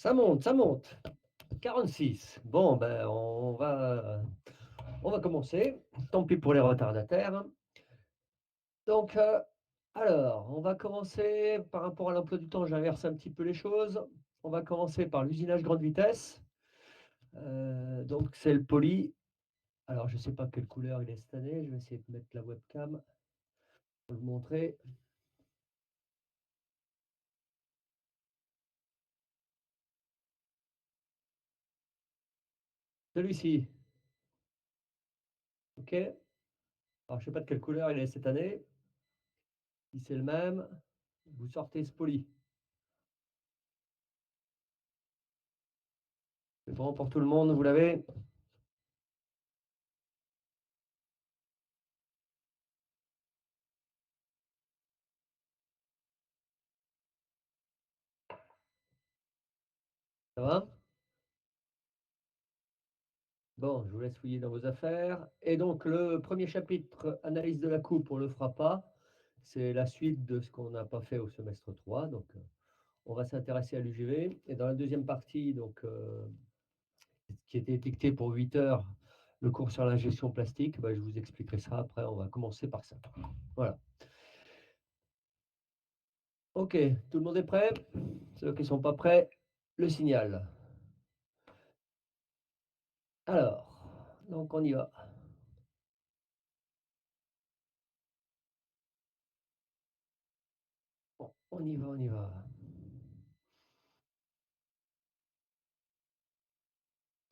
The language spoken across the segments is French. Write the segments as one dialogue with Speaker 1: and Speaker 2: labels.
Speaker 1: Ça monte, ça monte. 46. Bon, ben, on va commencer. Tant pis pour les retardataires. Donc, alors, on va commencer par rapport à l'emploi du temps, j'inverse un petit peu les choses. On va commencer par l'usinage grande vitesse. Donc, c'est le poly. Alors, je ne sais pas quelle couleur il est cette année. Je vais essayer de mettre la webcam pour vous montrer. Celui-ci. OK. Alors, je ne sais pas de quelle couleur il est cette année. Si c'est le même, vous sortez ce poly. C'est bon pour tout le monde, vous l'avez? Ça va? Bon, je vous laisse fouiller dans vos affaires. Et donc, le premier chapitre, analyse de la coupe, on ne le fera pas. C'est la suite de ce qu'on n'a pas fait au semestre 3. Donc, on va s'intéresser à l'UGV. Et dans la deuxième partie, donc, qui était étiquetée pour 8 heures, le cours sur la gestion plastique, bah, je vous expliquerai ça après. On va commencer par ça. Voilà. OK, tout le monde est prêt? Ceux qui ne sont pas prêts, le signal. Alors, donc on y va. Bon, on y va, on y va.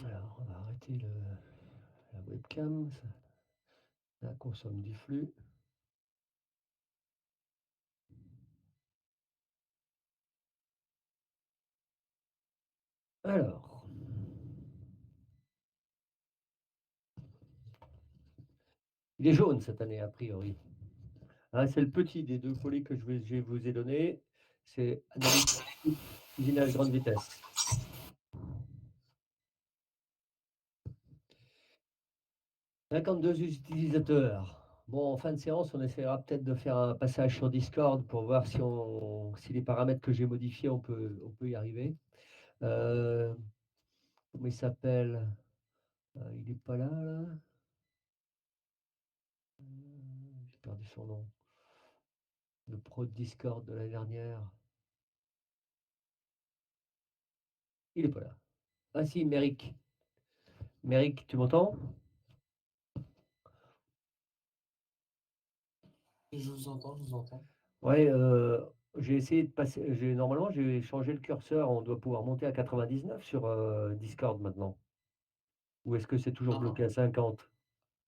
Speaker 1: Alors, on va arrêter la webcam, ça consomme du flux. Alors, il est jaune cette année, a priori. Hein, c'est le petit des deux folies que je vous ai donné. C'est analyse usinage grande vitesse. 52 utilisateurs. Bon, en fin de séance, on essaiera peut-être de faire un passage sur Discord pour voir si les paramètres que j'ai modifiés, on peut y arriver. Comment il s'appelle? Il n'est pas là, là. J'ai perdu son nom. Le pro de Discord de l'année dernière. Il n'est pas là. Ah si, Méric. Méric, tu m'entends?
Speaker 2: Je vous entends, je vous entends.
Speaker 1: Ouais, j'ai essayé de passer. Normalement, j'ai changé le curseur. On doit pouvoir monter à 99 sur Discord maintenant. Ou est-ce que c'est toujours bloqué
Speaker 2: Ah,
Speaker 1: à 50?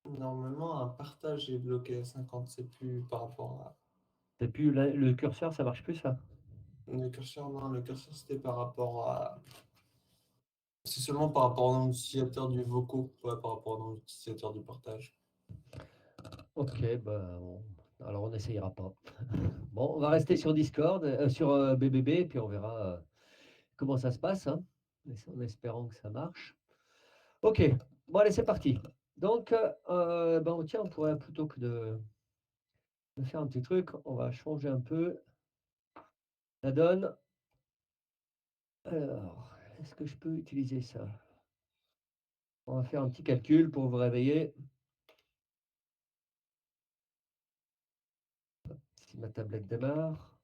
Speaker 2: normalement, un partage est bloqué à 50, c'est plus par rapport à...
Speaker 1: C'est plus le curseur, ça marche plus ça?
Speaker 2: Le curseur, non, le curseur, c'était par rapport à... C'est seulement par rapport aux utilisateurs du vocaux, pas par rapport aux utilisateurs du partage.
Speaker 1: Ok, bah, alors on n'essayera pas. Bon, on va rester sur Discord, sur BBB, puis on verra comment ça se passe, hein, en espérant que ça marche. Ok, bon allez, c'est parti. Donc, ben, tiens, on pourrait, plutôt que de faire un petit truc, on va changer un peu la donne. Alors, est-ce que je peux utiliser ça? On va faire un petit calcul pour vous réveiller. Si ma tablette démarre.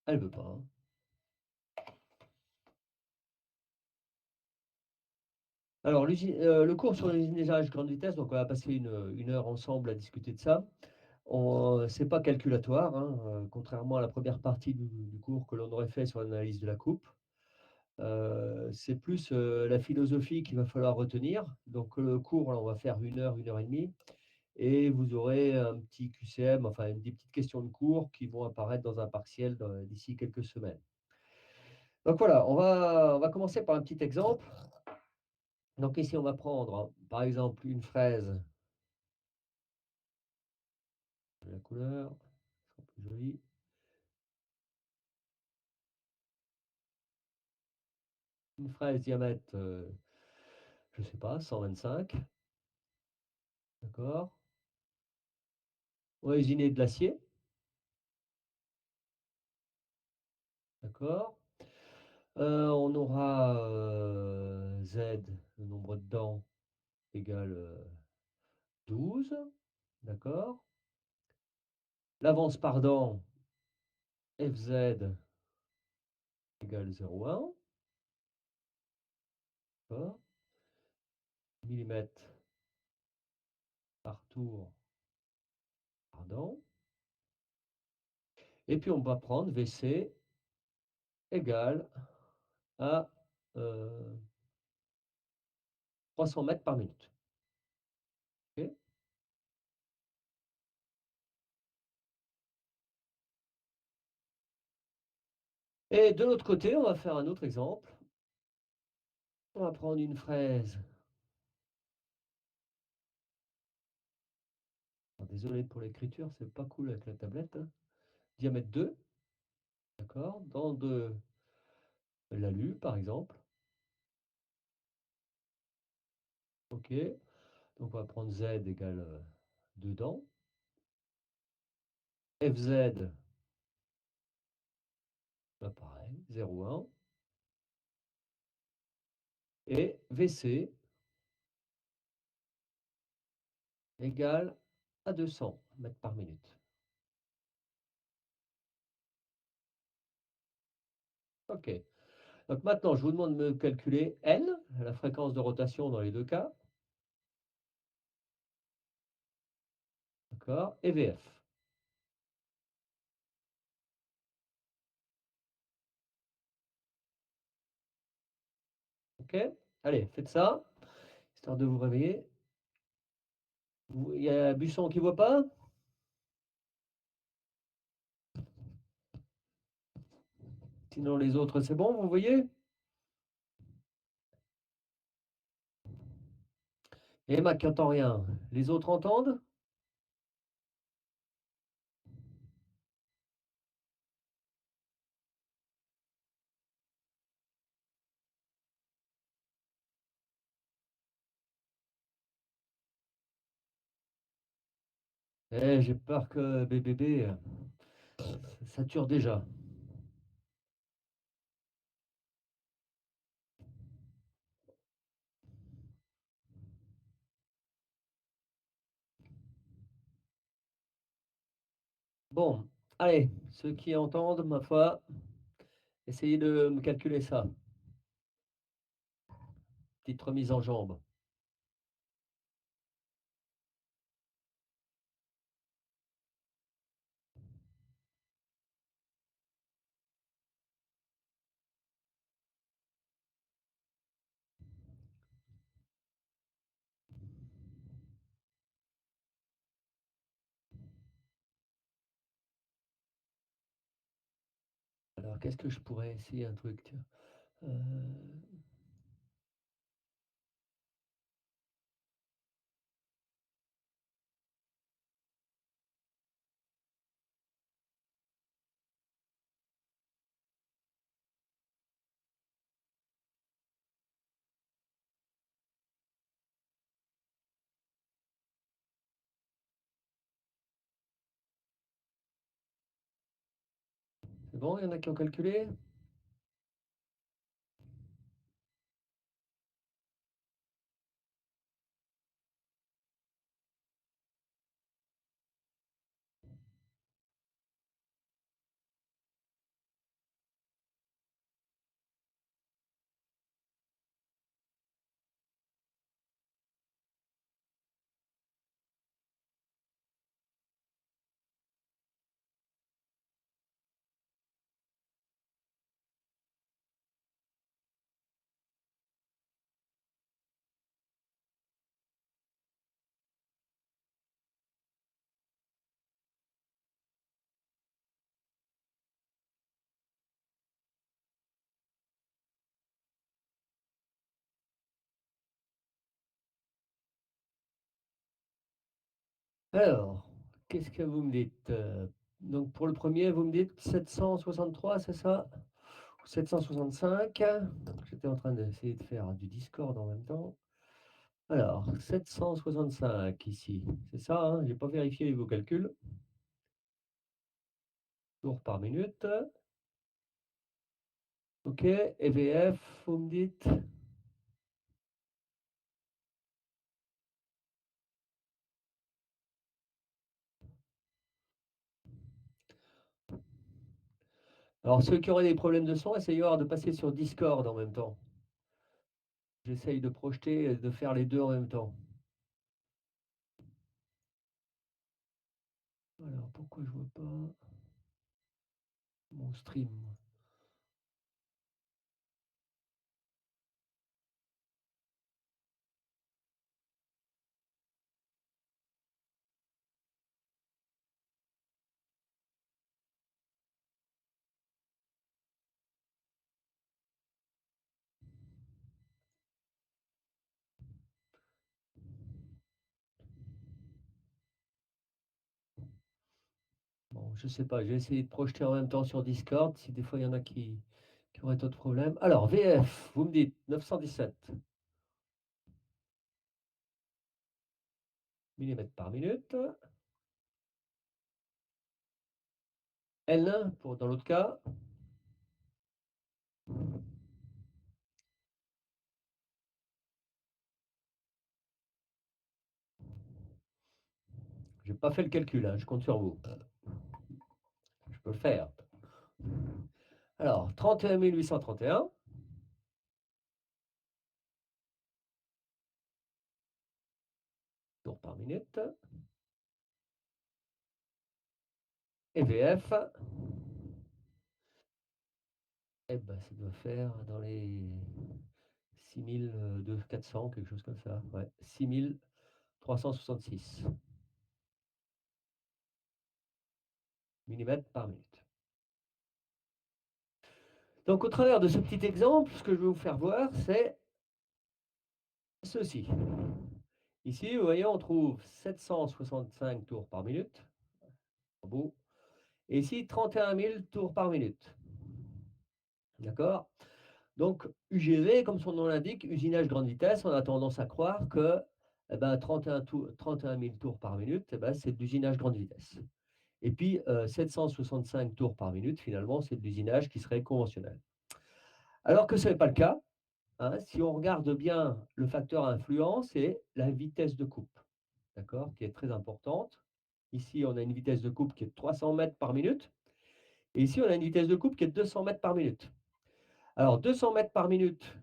Speaker 1: Elle ne veut pas, hein. Alors, le cours sur l'usinage grande vitesse, donc on va passer une heure ensemble à discuter de ça. Ce n'est pas calculatoire, hein, contrairement à la première partie du cours que l'on aurait fait sur l'analyse de la coupe. C'est plus la philosophie qu'il va falloir retenir. Donc, le cours, là, on va faire une heure et demie. Et vous aurez un petit QCM, enfin des petites questions de cours qui vont apparaître dans un partiel d'ici quelques semaines. Donc voilà, on va commencer par un petit exemple. Donc ici, on va prendre, par exemple, une fraise. La couleur, c'est plus joli. Une fraise diamètre, je ne sais pas, 125. D'accord. On va usiner de l'acier. d'accord? On aura, Z, le nombre de dents égale, 12, d'accord? L'avance par dent, FZ égale 0,1, d'accord? Millimètres par tour par dent. Et puis on va prendre VC égale à, heu, 300 mètres par minute. OK? Et de l'autre côté, on va faire un autre exemple. On va prendre une fraise. Alors désolé pour l'écriture, c'est pas cool avec la tablette, hein. Diamètre 2, d'accord? Dans de l'alu, par exemple. OK. Donc on va prendre Z égale, 2 dents. FZ, bah, pareil, 0,1 et VC égale à 200 mètres par minute. OK. Donc maintenant, je vous demande de me calculer L, la fréquence de rotation dans les 2 cas, d'accord? Et VF. OK? Allez, faites ça, histoire de vous réveiller. Il y a Busson qui voit pas? Sinon les autres, c'est bon, vous voyez? Et Emma qui entend rien. Les autres entendent? Eh, j'ai peur que BBB, ça sature déjà. Bon, allez, ceux qui entendent, ma foi, essayez de me calculer ça. Petite remise en jambe. Alors, qu'est-ce que je pourrais essayer un truc, tiens? Heu, c'est bon, il y en a qui ont calculé? Alors, qu'est-ce que vous me dites? Donc pour le premier, vous me dites 763, c'est ça? Ou 765? J'étais en train d'essayer de faire du Discord en même temps. Alors, 765 ici, c'est ça, hein? J'ai pas vérifié vos calculs. Tours par minute. OK, EVF, vous me dites? Alors ceux qui auraient des problèmes de son, essayez voir de passer sur Discord en même temps. J'essaye de projeter et de faire les 2 en même temps. Alors pourquoi je vois pas mon stream? Bon, je sais pas, je vais essayer de projeter en même temps sur Discord, si des fois il y en a qui auraient d'autres problèmes. Alors VF, vous me dites 917 millimètres par minute. N pour dans l'autre cas, j'ai pas fait le calcul, hein, je compte sur vous. Je peux le faire. Alors 31 831 tours par minute. Et VF, eh ben, ça doit faire dans les 400, quelque chose comme ça. Ouais, 6366 millimètres par minute. Donc, au travers de ce petit exemple, ce que je vais vous faire voir, c'est ceci. Ici, vous voyez, on trouve 765 tours par minute. Beau. Et ici, 31 000 tours par minute. D'accord? Donc, UGV, comme son nom l'indique, usinage grande vitesse, on a tendance à croire que 31 000 tours par minute, c'est de l'usinage grande vitesse. Et puis, 765 tours par minute, finalement, c'est de l'usinage qui serait conventionnel. Alors que ce n'est pas le cas. Hein, si on regarde bien le facteur à influence, c'est la vitesse de coupe, d'accord, qui est très importante. Ici, on a une vitesse de coupe qui est de 300 mètres par minute. Et ici, on a une vitesse de coupe qui est de 200 mètres par minute. Alors, 200 mètres par minute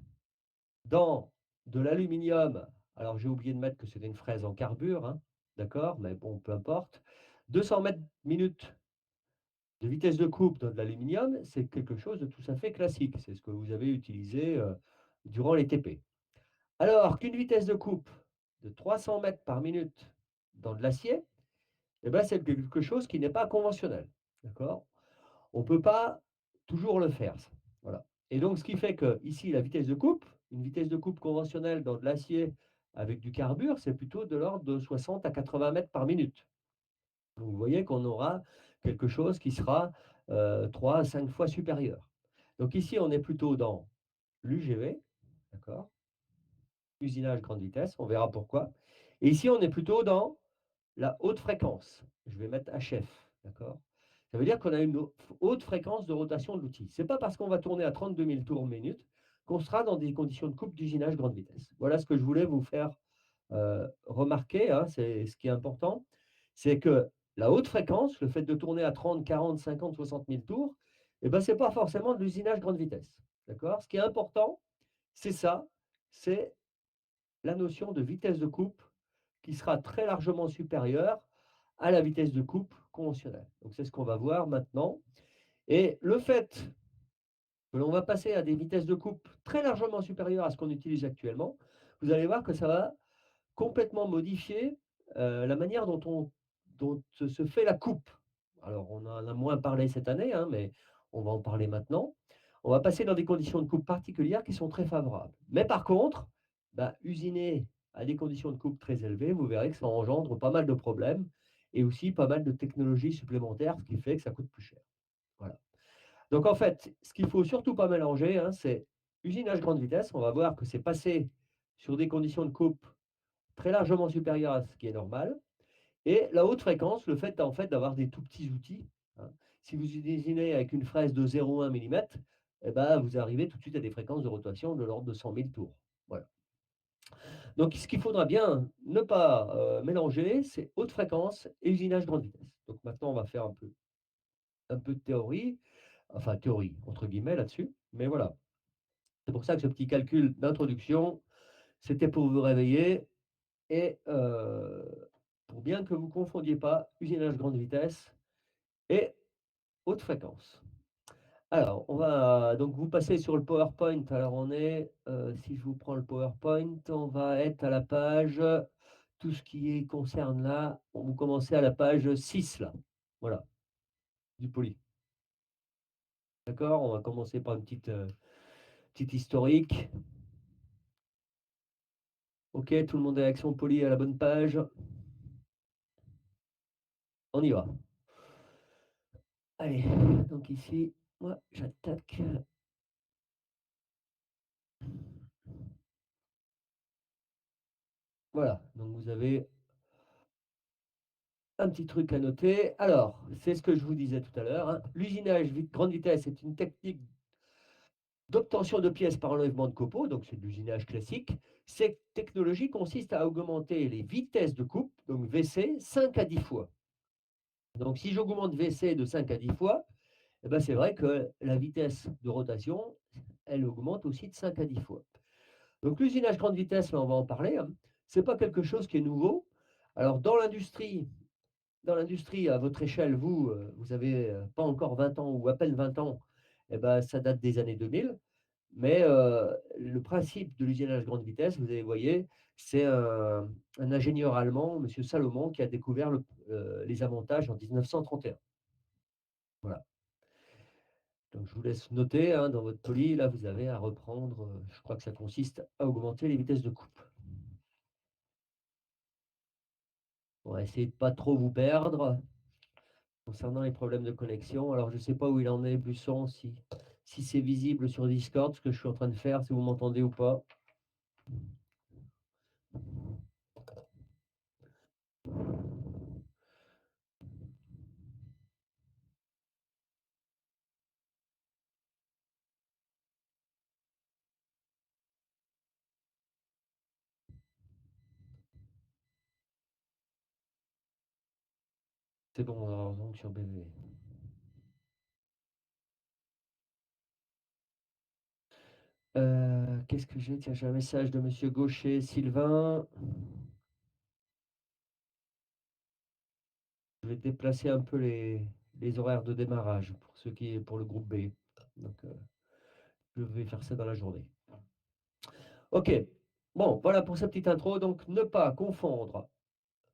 Speaker 1: dans de l'aluminium. Alors, j'ai oublié de mettre que c'était une fraise en carbure, hein, d'accord, mais bon, peu importe. 200 mètres minute de vitesse de coupe dans de l'aluminium, c'est quelque chose de tout à fait classique. C'est ce que vous avez utilisé durant les TP. Alors qu'une vitesse de coupe de 300 mètres par minute dans de l'acier, c'est quelque chose qui n'est pas conventionnel. D'accord? On ne peut pas toujours le faire. Ça. Voilà. Et donc, ce qui fait que ici, la vitesse de coupe, une vitesse de coupe conventionnelle dans de l'acier avec du carbure, c'est plutôt de l'ordre de 60 à 80 mètres par minute. Donc, vous voyez qu'on aura quelque chose qui sera 3 à 5 fois supérieur. Donc, ici, on est plutôt dans l'UGV, d'accord? Usinage grande vitesse, on verra pourquoi. Et ici, on est plutôt dans la haute fréquence. Je vais mettre HF, d'accord? Ça veut dire qu'on a une haute fréquence de rotation de l'outil. Ce n'est pas parce qu'on va tourner à 32 000 tours minute qu'on sera dans des conditions de coupe d'usinage grande vitesse. Voilà ce que je voulais vous faire remarquer, hein, c'est ce qui est important, c'est que la haute fréquence, le fait de tourner à 30, 40, 50, 60 000 tours, ce n'est pas forcément de l'usinage grande vitesse. D'accord? Ce qui est important, c'est ça, c'est la notion de vitesse de coupe qui sera très largement supérieure à la vitesse de coupe conventionnelle. Donc c'est ce qu'on va voir maintenant. Et le fait que l'on va passer à des vitesses de coupe très largement supérieures à ce qu'on utilise actuellement, vous allez voir que ça va complètement modifier la manière dont se fait la coupe. Alors on en a moins parlé cette année, hein, mais on va en parler maintenant. On va passer dans des conditions de coupe particulières qui sont très favorables. Mais par contre, usiner à des conditions de coupe très élevées, vous verrez que ça engendre pas mal de problèmes et aussi pas mal de technologies supplémentaires, ce qui fait que ça coûte plus cher. Voilà. Donc en fait, ce qu'il faut surtout pas mélanger, hein, c'est usinage grande vitesse. On va voir que c'est passé sur des conditions de coupe très largement supérieures à ce qui est normal. Et la haute fréquence, le fait en fait d'avoir des tout petits outils. Hein. Si vous usinez avec une fraise de 0,1 mm, et bah, vous arrivez tout de suite à des fréquences de rotation de l'ordre de 100 000 tours. Voilà. Donc ce qu'il faudra bien ne pas, mélanger, c'est haute fréquence et usinage grande vitesse. Donc maintenant, on va faire un peu de théorie, enfin «théorie» entre guillemets là-dessus, mais voilà. C'est pour ça que ce petit calcul d'introduction, c'était pour vous réveiller et pour bien que vous confondiez pas usinage grande vitesse et haute fréquence. Alors, on va donc vous passer sur le PowerPoint. Alors on est, si je vous prends le PowerPoint, on va être à la page, tout ce qui concerne là, vous commencez à la page 6 là. Voilà, du poli. D'accord? On va commencer par une petite historique. OK, tout le monde est avec son poli à la bonne page? On y va. Allez, donc ici, moi j'attaque, voilà, donc vous avez un petit truc à noter. Alors, c'est ce que je vous disais tout à l'heure, hein, l'usinage grande vitesse est une technique d'obtention de pièces par enlèvement de copeaux, donc c'est de l'usinage classique. Cette technologie consiste à augmenter les vitesses de coupe, donc VC, 5 à 10 fois. Donc si j'augmente VC de 5 à 10 fois, eh ben, c'est vrai que la vitesse de rotation, elle augmente aussi de 5 à 10 fois. Donc l'usinage grande vitesse, là on va en parler, hein, c'est pas quelque chose qui est nouveau. Alors dans l'industrie à votre échelle, vous, vous avez, pas encore 20 ans ou à peine 20 ans, et ben, ça date des années 2000. Mais le principe de l'usinage grande vitesse, vous voyez, c'est un ingénieur allemand, monsieur Salomon, qui a découvert les avantages en 1931. Voilà. Donc je vous laisse noter, hein, dans votre poli, là, vous avez à reprendre, je crois que ça consiste à augmenter les vitesses de coupe. On va essayer de pas trop vous perdre concernant les problèmes de connexion. Alors je ne sais pas où il en est, Busson, si c'est visible sur Discord, ce que je suis en train de faire, si vous m'entendez ou pas. C'est bon, alors donc sur BV. Qu'est-ce que j'ai? Tiens, j'ai un message de monsieur Gaucher, Sylvain. Je vais déplacer un peu les horaires de démarrage pour le groupe B. Donc, je vais faire ça dans la journée. OK. Bon, voilà pour cette petite intro. Donc, ne pas confondre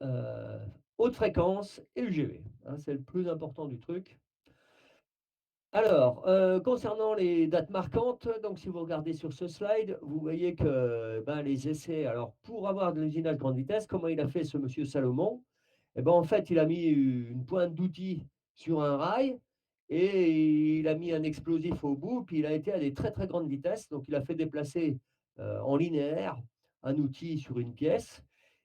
Speaker 1: euh, haute fréquence et UGV, hein, c'est le plus important du truc. Alors, concernant les dates marquantes, donc si vous regardez sur ce slide, vous voyez que ben, les essais, alors pour avoir de l'usinage grande vitesse, comment il a fait ce monsieur Salomon? Eh ben, en fait, il a mis une pointe d'outil sur un rail et il a mis un explosif au bout, puis il a été à des très très grandes vitesses. Donc, il a fait déplacer en linéaire un outil sur une pièce.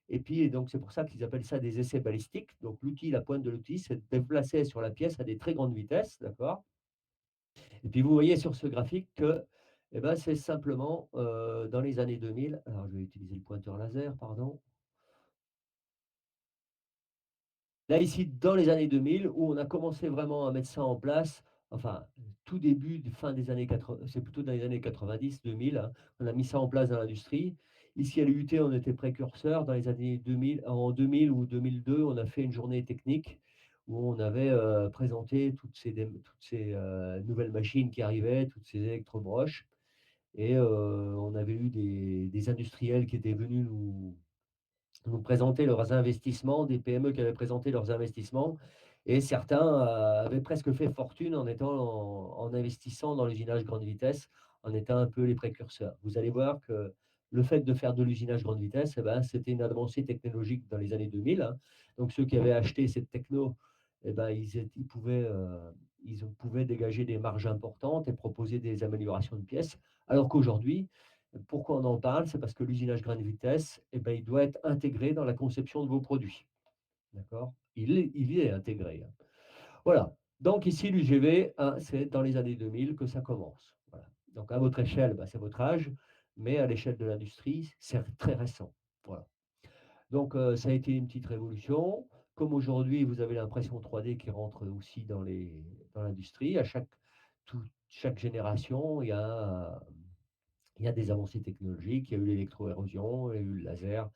Speaker 1: Et puis, donc, c'est pour ça qu'ils appellent ça des essais balistiques. Donc, l'outil, la pointe de l'outil, c'est déplacé sur la pièce à des très grandes vitesses, d'accord? Et puis vous voyez sur ce graphique que eh ben, c'est simplement dans les années 2000, alors je vais utiliser le pointeur laser, pardon. Là, ici, dans les années 2000, où on a commencé vraiment à mettre ça en place, enfin, tout début, fin des années 80, c'est plutôt dans les années 90, 2000, hein, on a mis ça en place dans l'industrie. Ici, à l'UT, on était précurseurs. Dans les années 2000, en 2000 ou 2002, on a fait une journée technique où on avait présenté toutes ces nouvelles machines qui arrivaient, toutes ces électrobroches. Et on avait eu des industriels qui étaient venus nous présenter leurs investissements, des PME qui avaient présenté leurs investissements et certains, avaient presque fait fortune en investissant dans l'usinage grande vitesse, en étant un peu les précurseurs. Vous allez voir que le fait de faire de l'usinage grande vitesse, eh ben, c'était une avancée technologique dans les années 2000, hein. Donc ceux qui avaient acheté cette techno, eh ben, ils pouvaient dégager des marges importantes et proposer des améliorations de pièces. Alors qu'aujourd'hui, pourquoi on en parle? C'est parce que l'usinage grande vitesse, eh ben, il doit être intégré dans la conception de vos produits. D'accord? Il y est intégré, hein. Voilà. Donc ici, l'UGV, hein, c'est dans les années 2000 que ça commence. Donc à votre échelle, bah, c'est votre âge, mais à l'échelle de l'industrie, c'est très récent. Voilà. Donc ça a été une petite révolution. Comme aujourd'hui, vous avez l'impression 3D qui rentre aussi dans l'industrie. Chaque génération, il y a des avancées technologiques. Il y a eu l'électroérosion, il y a eu le laser.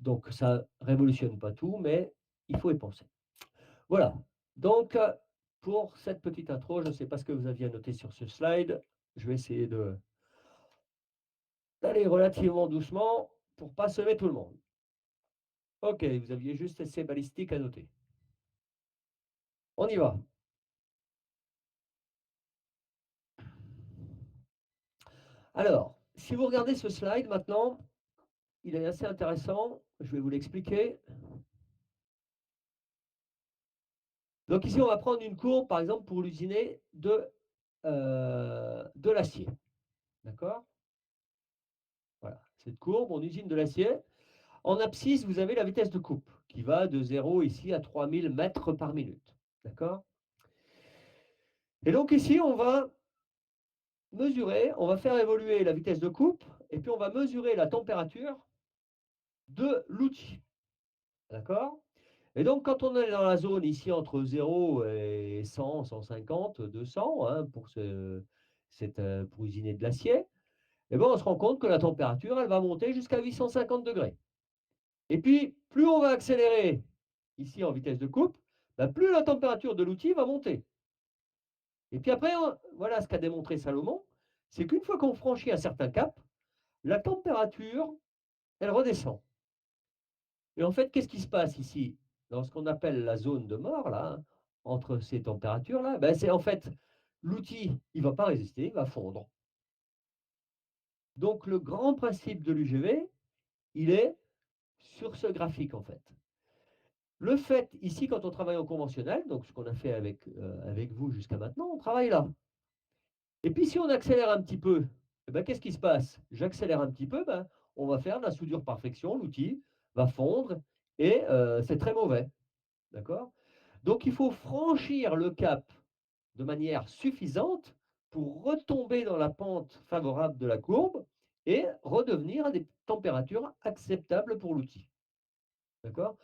Speaker 1: Donc ça révolutionne pas tout, mais il faut y penser. Voilà. Donc pour cette petite intro, je ne sais pas ce que vous aviez noté sur ce slide. Je vais essayer d'aller relativement doucement pour pas semer tout le monde. OK, vous aviez juste essai balistique à noter. On y va. Alors, si vous regardez ce slide maintenant, il est assez intéressant. Je vais vous l'expliquer. Donc ici, on va prendre une courbe, par exemple, pour l'usiner de l'acier. D'accord? Voilà. Cette courbe, on usine de l'acier. En abscisse, vous avez la vitesse de coupe qui va de 0 ici à 3000 mètres par minute. D'accord? Et donc ici, on va mesurer, on va faire évoluer la vitesse de coupe et puis on va mesurer la température de l'outil. D'accord? Et donc, quand on est dans la zone ici entre 0 et 100, 150, 200, hein, pour usiner de l'acier, eh ben, on se rend compte que la température, elle va monter jusqu'à 850 degrés. Et puis, plus on va accélérer ici en vitesse de coupe, bah, plus la température de l'outil va monter. Et puis après, voilà ce qu'a démontré Salomon, c'est qu'une fois qu'on franchit un certain cap, la température, elle redescend. Et en fait, qu'est-ce qui se passe ici, dans ce qu'on appelle la zone de mort, là, hein, entre ces températures-là? Ben, c'est en fait, l'outil, il ne va pas résister, il va fondre. Donc le grand principe de l'UGV, il est sur ce graphique, en fait. Le fait, ici, quand on travaille en conventionnel, donc ce qu'on a fait avec vous jusqu'à maintenant, on travaille là. Et puis si on accélère un petit peu, eh ben, qu'est-ce qui se passe? J'accélère un petit peu, ben, on va faire de la soudure par friction, l'outil va fondre et c'est très mauvais. D'accord? Donc il faut franchir le cap de manière suffisante pour retomber dans la pente favorable de la courbe et redevenir à des températures acceptables pour l'outil. D'accord?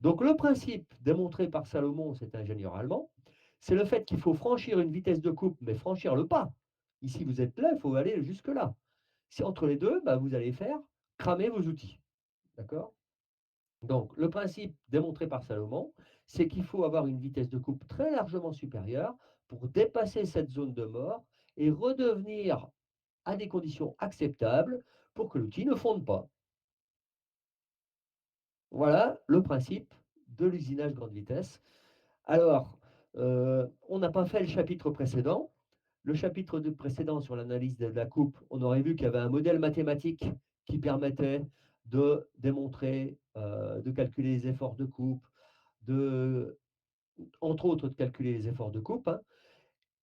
Speaker 1: Donc le principe démontré par Salomon, cet ingénieur allemand, c'est le fait qu'il faut franchir une vitesse de coupe, mais franchir le pas. Ici, vous êtes là, il faut aller jusque-là. Si entre les deux, bah, vous allez faire cramer vos outils. D'accord? Donc, le principe démontré par Salomon, c'est qu'il faut avoir une vitesse de coupe très largement supérieure pour dépasser cette zone de mort et redevenir à des conditions acceptables pour que l'outil ne fonde pas. Voilà le principe de l'usinage grande vitesse. Alors, on n'a pas fait le chapitre précédent. Le chapitre précédent sur l'analyse de la coupe, on aurait vu qu'il y avait un modèle mathématique qui permettait de démontrer, de calculer les efforts de coupe, de, entre autres, de calculer les efforts de coupe, hein.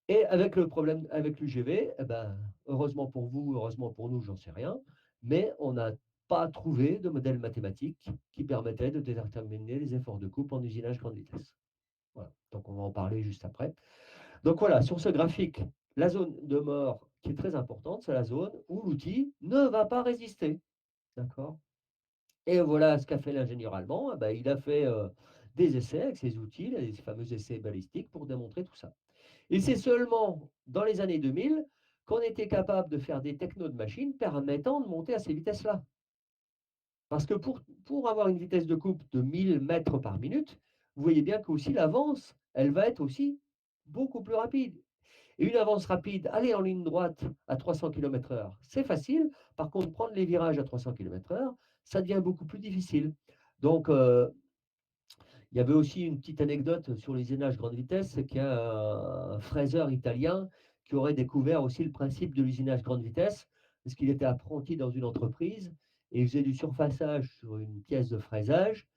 Speaker 1: Et avec le problème, avec l'UGV, eh ben, heureusement pour vous, heureusement pour nous, j'en sais rien, mais on n'a pas trouvé de modèle mathématique qui permettait de déterminer les efforts de coupe en usinage grande vitesse. Voilà. Donc on va en parler juste après. Donc voilà, sur ce graphique, la zone de mort qui est très importante, c'est la zone où l'outil ne va pas résister. D'accord? Et voilà ce qu'a fait l'ingénieur allemand. Eh ben, il a fait des essais avec ses outils, les fameux essais balistiques, pour démontrer tout ça. Et c'est seulement dans les années 2000 qu'on était capable de faire des technos de machines permettant de monter à ces vitesses-là. Parce que pour avoir une vitesse de coupe de 1000 mètres par minute, vous voyez bien qu'aussi l'avance, elle va être aussi beaucoup plus rapide. Et une avance rapide, aller en ligne droite à 300 km/h, c'est facile. Par contre, prendre les virages à 300 km/h, ça devient beaucoup plus difficile. Donc, il y avait aussi une petite anecdote sur l'usinage grande vitesse, c'est qu'il y a un fraiseur italien qui aurait découvert aussi le principe de l'usinage grande vitesse, parce qu'il était apprenti dans une entreprise et il faisait du surfaçage sur une pièce de fraisage.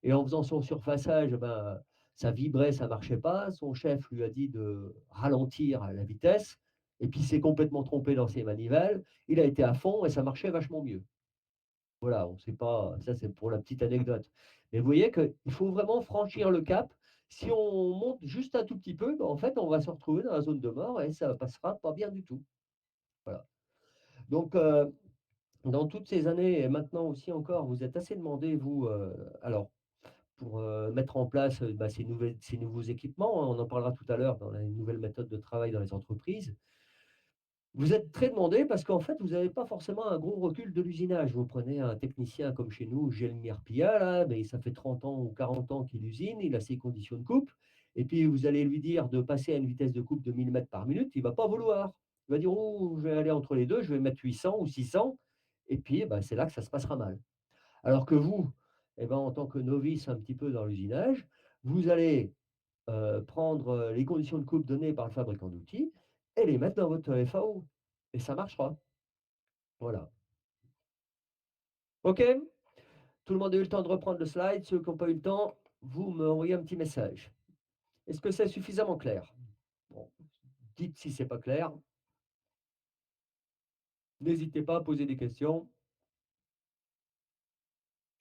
Speaker 1: Et en faisant son surfaçage, ben, ça vibrait, ça ne marchait pas. Son chef lui a dit de ralentir la vitesse. Et puis il s'est complètement trompé dans ses manivelles. Il a été à fond et ça marchait vachement mieux. Voilà, on ne sait pas, ça c'est pour la petite anecdote. Mais vous voyez qu'il faut vraiment franchir le cap. Si on monte juste un tout petit peu, ben, en fait, on va se retrouver dans la zone de mort et ça ne passera pas bien du tout. Voilà. Donc, dans toutes ces années et maintenant aussi encore, vous êtes assez demandé, vous, alors pour, mettre en place, bah, ces nouveaux équipements, hein, on en parlera tout à l'heure dans les nouvelles méthodes de travail dans les entreprises. Vous êtes très demandé parce qu'en fait, vous n'avez pas forcément un gros recul de l'usinage. Vous prenez un technicien comme chez nous, Gelmir Pia, là, mais ça fait 30 ans ou 40 ans qu'il usine, il a ses conditions de coupe. Et puis vous allez lui dire de passer à une vitesse de coupe de 1000 mètres par minute, il va pas vouloir. Il va dire: «Oh, je vais aller entre les 2, je vais mettre 800 ou 600» et puis, bah, c'est là que ça se passera mal. Alors que vous, eh ben, en tant que novice un petit peu dans l'usinage, vous allez, prendre, les conditions de coupe données par le fabricant d'outils et les mettre dans votre FAO et ça marchera. Voilà. OK? Tout le monde a eu le temps de reprendre le slide. Ceux qui n'ont pas eu le temps, vous me envoyez un petit message. Est-ce que c'est suffisamment clair? Bon, dites si c'est pas clair. N'hésitez pas à poser des questions,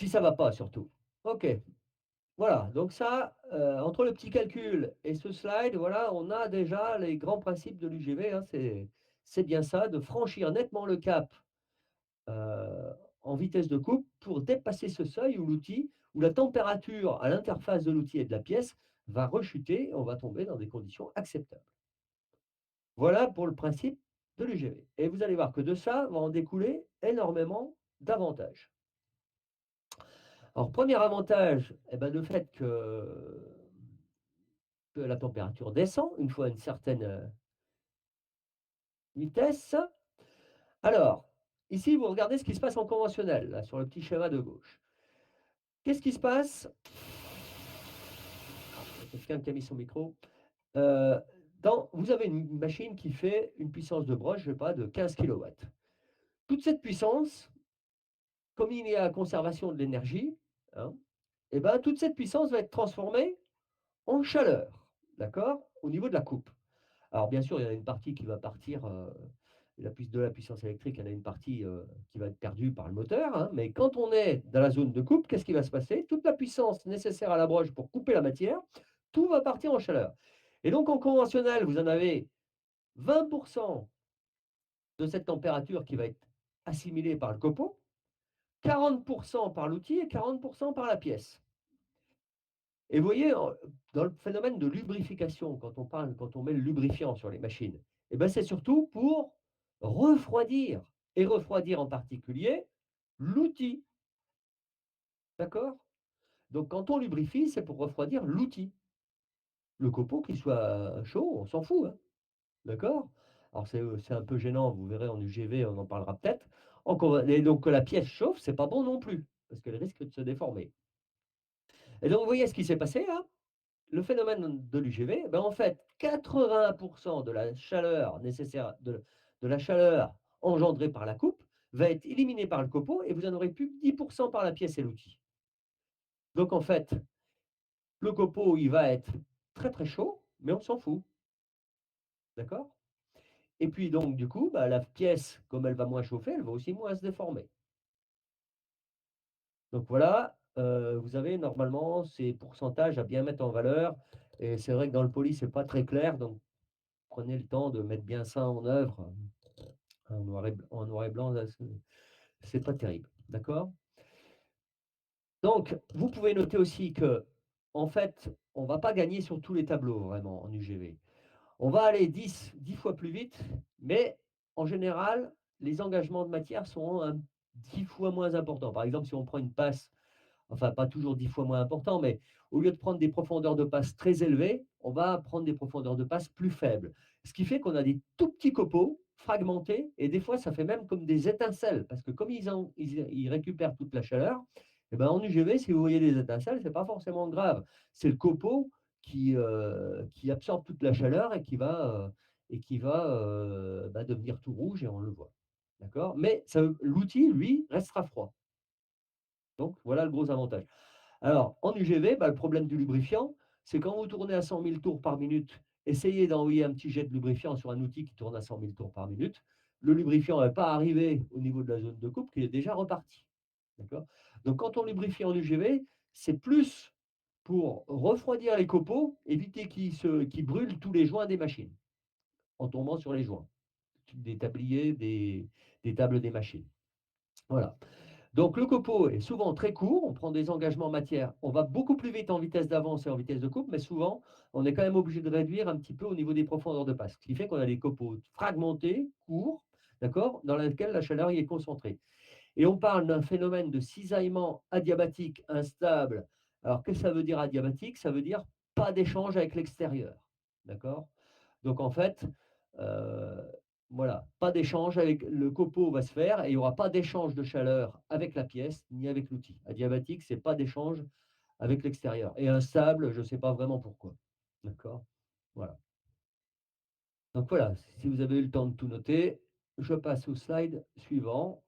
Speaker 1: si ça va pas surtout. OK. Voilà, donc ça, entre le petit calcul et ce slide, voilà, on a déjà les grands principes de l'UGV, hein. C'est bien ça, de franchir nettement le cap, heu, en vitesse de coupe pour dépasser ce seuil où la température à l'interface de l'outil et de la pièce va rechuter, on va tomber dans des conditions acceptables. Voilà pour le principe de l'UGV et vous allez voir que de ça va en découler énormément d'avantages. Alors premier avantage, et ben, le fait que la température descend une fois une certaine, vitesse. Alors, ici, vous regardez ce qui se passe en conventionnel, là, sur le petit schéma de gauche. Qu'est-ce qui se passe? Ah, il y a quelqu'un qui a mis son micro. Heu, vous avez une machine qui fait une puissance de broche, je sais pas, de 15 kilowatts. Toute cette puissance, comme il y a conservation de l'énergie, hein, et ben, toute cette puissance va être transformée en chaleur, d'accord? Au niveau de la coupe. Alors bien sûr, il y en a une partie qui va partir, de la puissance électrique, il y en a une partie, qui va être perdue par le moteur, hein, mais quand on est dans la zone de coupe, qu'est-ce qui va se passer? Toute la puissance nécessaire à la broche pour couper la matière, tout va partir en chaleur et donc en conventionnel, vous en avez 20 de cette température qui va être assimilée par le copeau, 40 par l'outil et 40 par la pièce. Et vous voyez, dans le phénomène de lubrification, quand on met le lubrifiant sur les machines, et ben, c'est surtout pour refroidir et refroidir en particulier l'outil, d'accord? Donc quand on lubrifie, c'est pour refroidir l'outil. Le copeau qu'il soit chaud, on s'en fout, hein, d'accord? Alors c'est un peu gênant, vous verrez en UGV, on en parlera peut-être. Et donc que la pièce chauffe, c'est pas bon non plus, parce qu'elle risque de se déformer. Et donc vous voyez ce qui s'est passé là? Le phénomène de l'UGV, ben, en fait, 80 de la chaleur nécessaire de la chaleur engendrée par la coupe va être éliminée par le copeau et vous en aurez plus que 10 par la pièce et l'outil. Donc en fait, le copeau, il va être très, très chaud, mais on s'en fout, d'accord? Et puis donc du coup, bah, la pièce, comme elle va moins chauffer, elle va aussi moins se déformer. Donc voilà, vous avez normalement ces pourcentages à bien mettre en valeur et c'est vrai que dans le poly, c'est pas très clair, donc prenez le temps de mettre bien ça en œuvre. En noir et blanc, là, c'est pas terrible, d'accord? Donc, vous pouvez noter aussi que, en fait, on va pas gagner sur tous les tableaux vraiment en UGV. On va aller 10 fois plus vite, mais en général, les engagements de matière sont 10 fois moins importants. Par exemple, si on prend une passe. Enfin, pas toujours 10 fois moins important, mais au lieu de prendre des profondeurs de passe très élevées, on va prendre des profondeurs de passe plus faibles. Ce qui fait qu'on a des tout petits copeaux fragmentés et des fois, ça fait même comme des étincelles parce que comme ils récupèrent toute la chaleur, et ben, en UGV, si vous voyez des étincelles, c'est pas forcément grave. C'est le copeau qui absorbe toute la chaleur et qui va, bah, devenir tout rouge et on le voit. D'accord? Mais l'outil, lui, restera froid. Donc voilà le gros avantage. Alors, en UGV, bah, le problème du lubrifiant, c'est quand vous tournez à 100 000 tours par minute, essayez d'envoyer un petit jet de lubrifiant sur un outil qui tourne à 100 000 tours par minute. Le lubrifiant n'est pas arrivé au niveau de la zone de coupe, qu'il est déjà reparti. D'accord? Donc, quand on lubrifie en UGV, c'est plus pour refroidir les copeaux, éviter qu'ils brûlent tous les joints des machines en tombant sur les joints, des tabliers, des des tables des machines. Voilà. Donc le copeau est souvent très court, on prend des engagements en matière, on va beaucoup plus vite en vitesse d'avance et en vitesse de coupe, mais souvent, on est quand même obligé de réduire un petit peu au niveau des profondeurs de passe. Ce qui fait qu'on a des copeaux fragmentés, courts, d'accord, dans lesquels la chaleur y est concentrée. Et on parle d'un phénomène de cisaillement adiabatique instable. Alors, qu'est-ce que ça veut dire adiabatique? Ça veut dire pas d'échange avec l'extérieur. D'accord? Donc, en fait, euh, voilà, pas d'échange avec le copeau va se faire et il n'y aura pas d'échange de chaleur avec la pièce ni avec l'outil. Adiabatique, c'est pas d'échange avec l'extérieur. Et instable, je ne sais pas vraiment pourquoi. D'accord? Voilà. Donc voilà, si vous avez eu le temps de tout noter, je passe au slide suivant.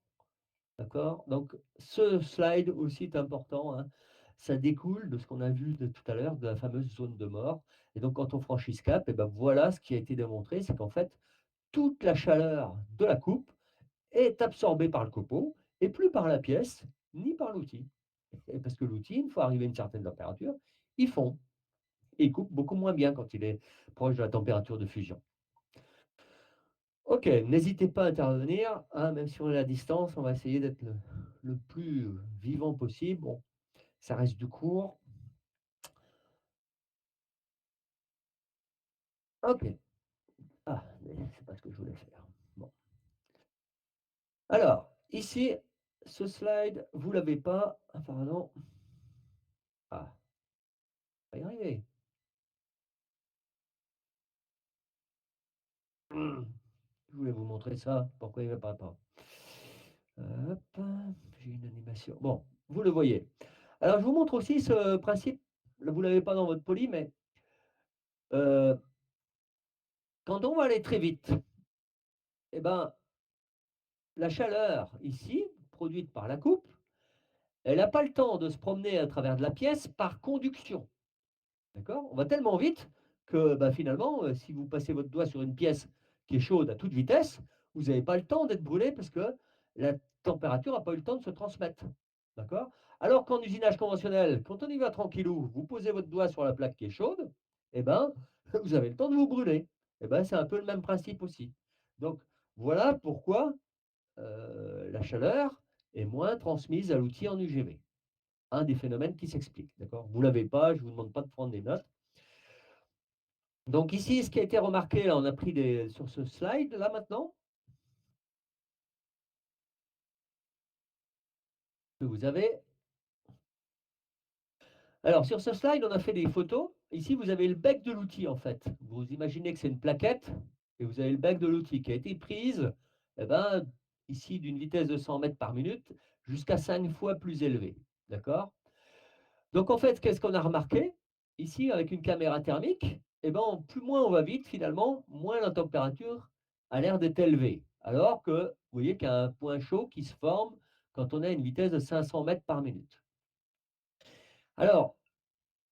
Speaker 1: D'accord? Donc ce slide aussi est important, hein. Ça découle de ce qu'on a vu de tout à l'heure, de la fameuse zone de mort. Et donc quand on franchit ce cap, et ben voilà ce qui a été démontré, c'est qu'en fait, toute la chaleur de la coupe est absorbée par le copeau et plus par la pièce, ni par l'outil. Et parce que l'outil, une fois arrivé à une certaine température, il fond et il coupe beaucoup moins bien quand il est proche de la température de fusion. OK, n'hésitez pas à intervenir, hein, même si on est à distance, on va essayer d'être le plus, vivant possible. Bon, ça reste du court. OK. Ah, mais c'est pas ce que je voulais faire. Bon. Alors, ici, ce slide, vous l'avez pas. Ah pardon. Ah, on va y arriver. Mmh. Je voulais vous montrer ça, pourquoi il m'apparaît pas. Hop, j'ai une animation. Bon, vous le voyez. Alors je vous montre aussi ce principe, vous l'avez pas dans votre poly, mais, heu, quand on va aller très vite, et ben, la chaleur ici, produite par la coupe, elle n'a pas le temps de se promener à travers de la pièce par conduction. D'accord? On va tellement vite que, bah, finalement, si vous passez votre doigt sur une pièce qui est chaude à toute vitesse, vous n'avez pas le temps d'être brûlé parce que la température n'a pas eu le temps de se transmettre. D'accord? Alors qu'en usinage conventionnel, quand on y va tranquillou, vous posez votre doigt sur la plaque qui est chaude, et ben, vous avez le temps de vous brûler. Et ben, c'est un peu le même principe aussi. Donc voilà pourquoi, la chaleur est moins transmise à l'outil en UGV. Un des phénomènes qui s'explique, d'accord? Vous l'avez pas, je vous demande pas de prendre des notes. Donc ici, ce qui a été remarqué, là, on a pris des sur ce slide là maintenant, que vous avez. Alors sur ce slide, on a fait des photos. Ici, vous avez le bec de l'outil en fait. Vous imaginez que c'est une plaquette et vous avez le bec de l'outil qui a été prise, eh ben, ici d'une vitesse de 100 mètres par minute jusqu'à 5 fois plus élevée. D'accord? Donc en fait, qu'est-ce qu'on a remarqué? Ici, avec une caméra thermique, eh ben, plus moins on va vite finalement, moins la température a l'air d'être élevée. Alors que vous voyez qu'il y a un point chaud qui se forme quand on a une vitesse de 500 mètres par minute. Alors,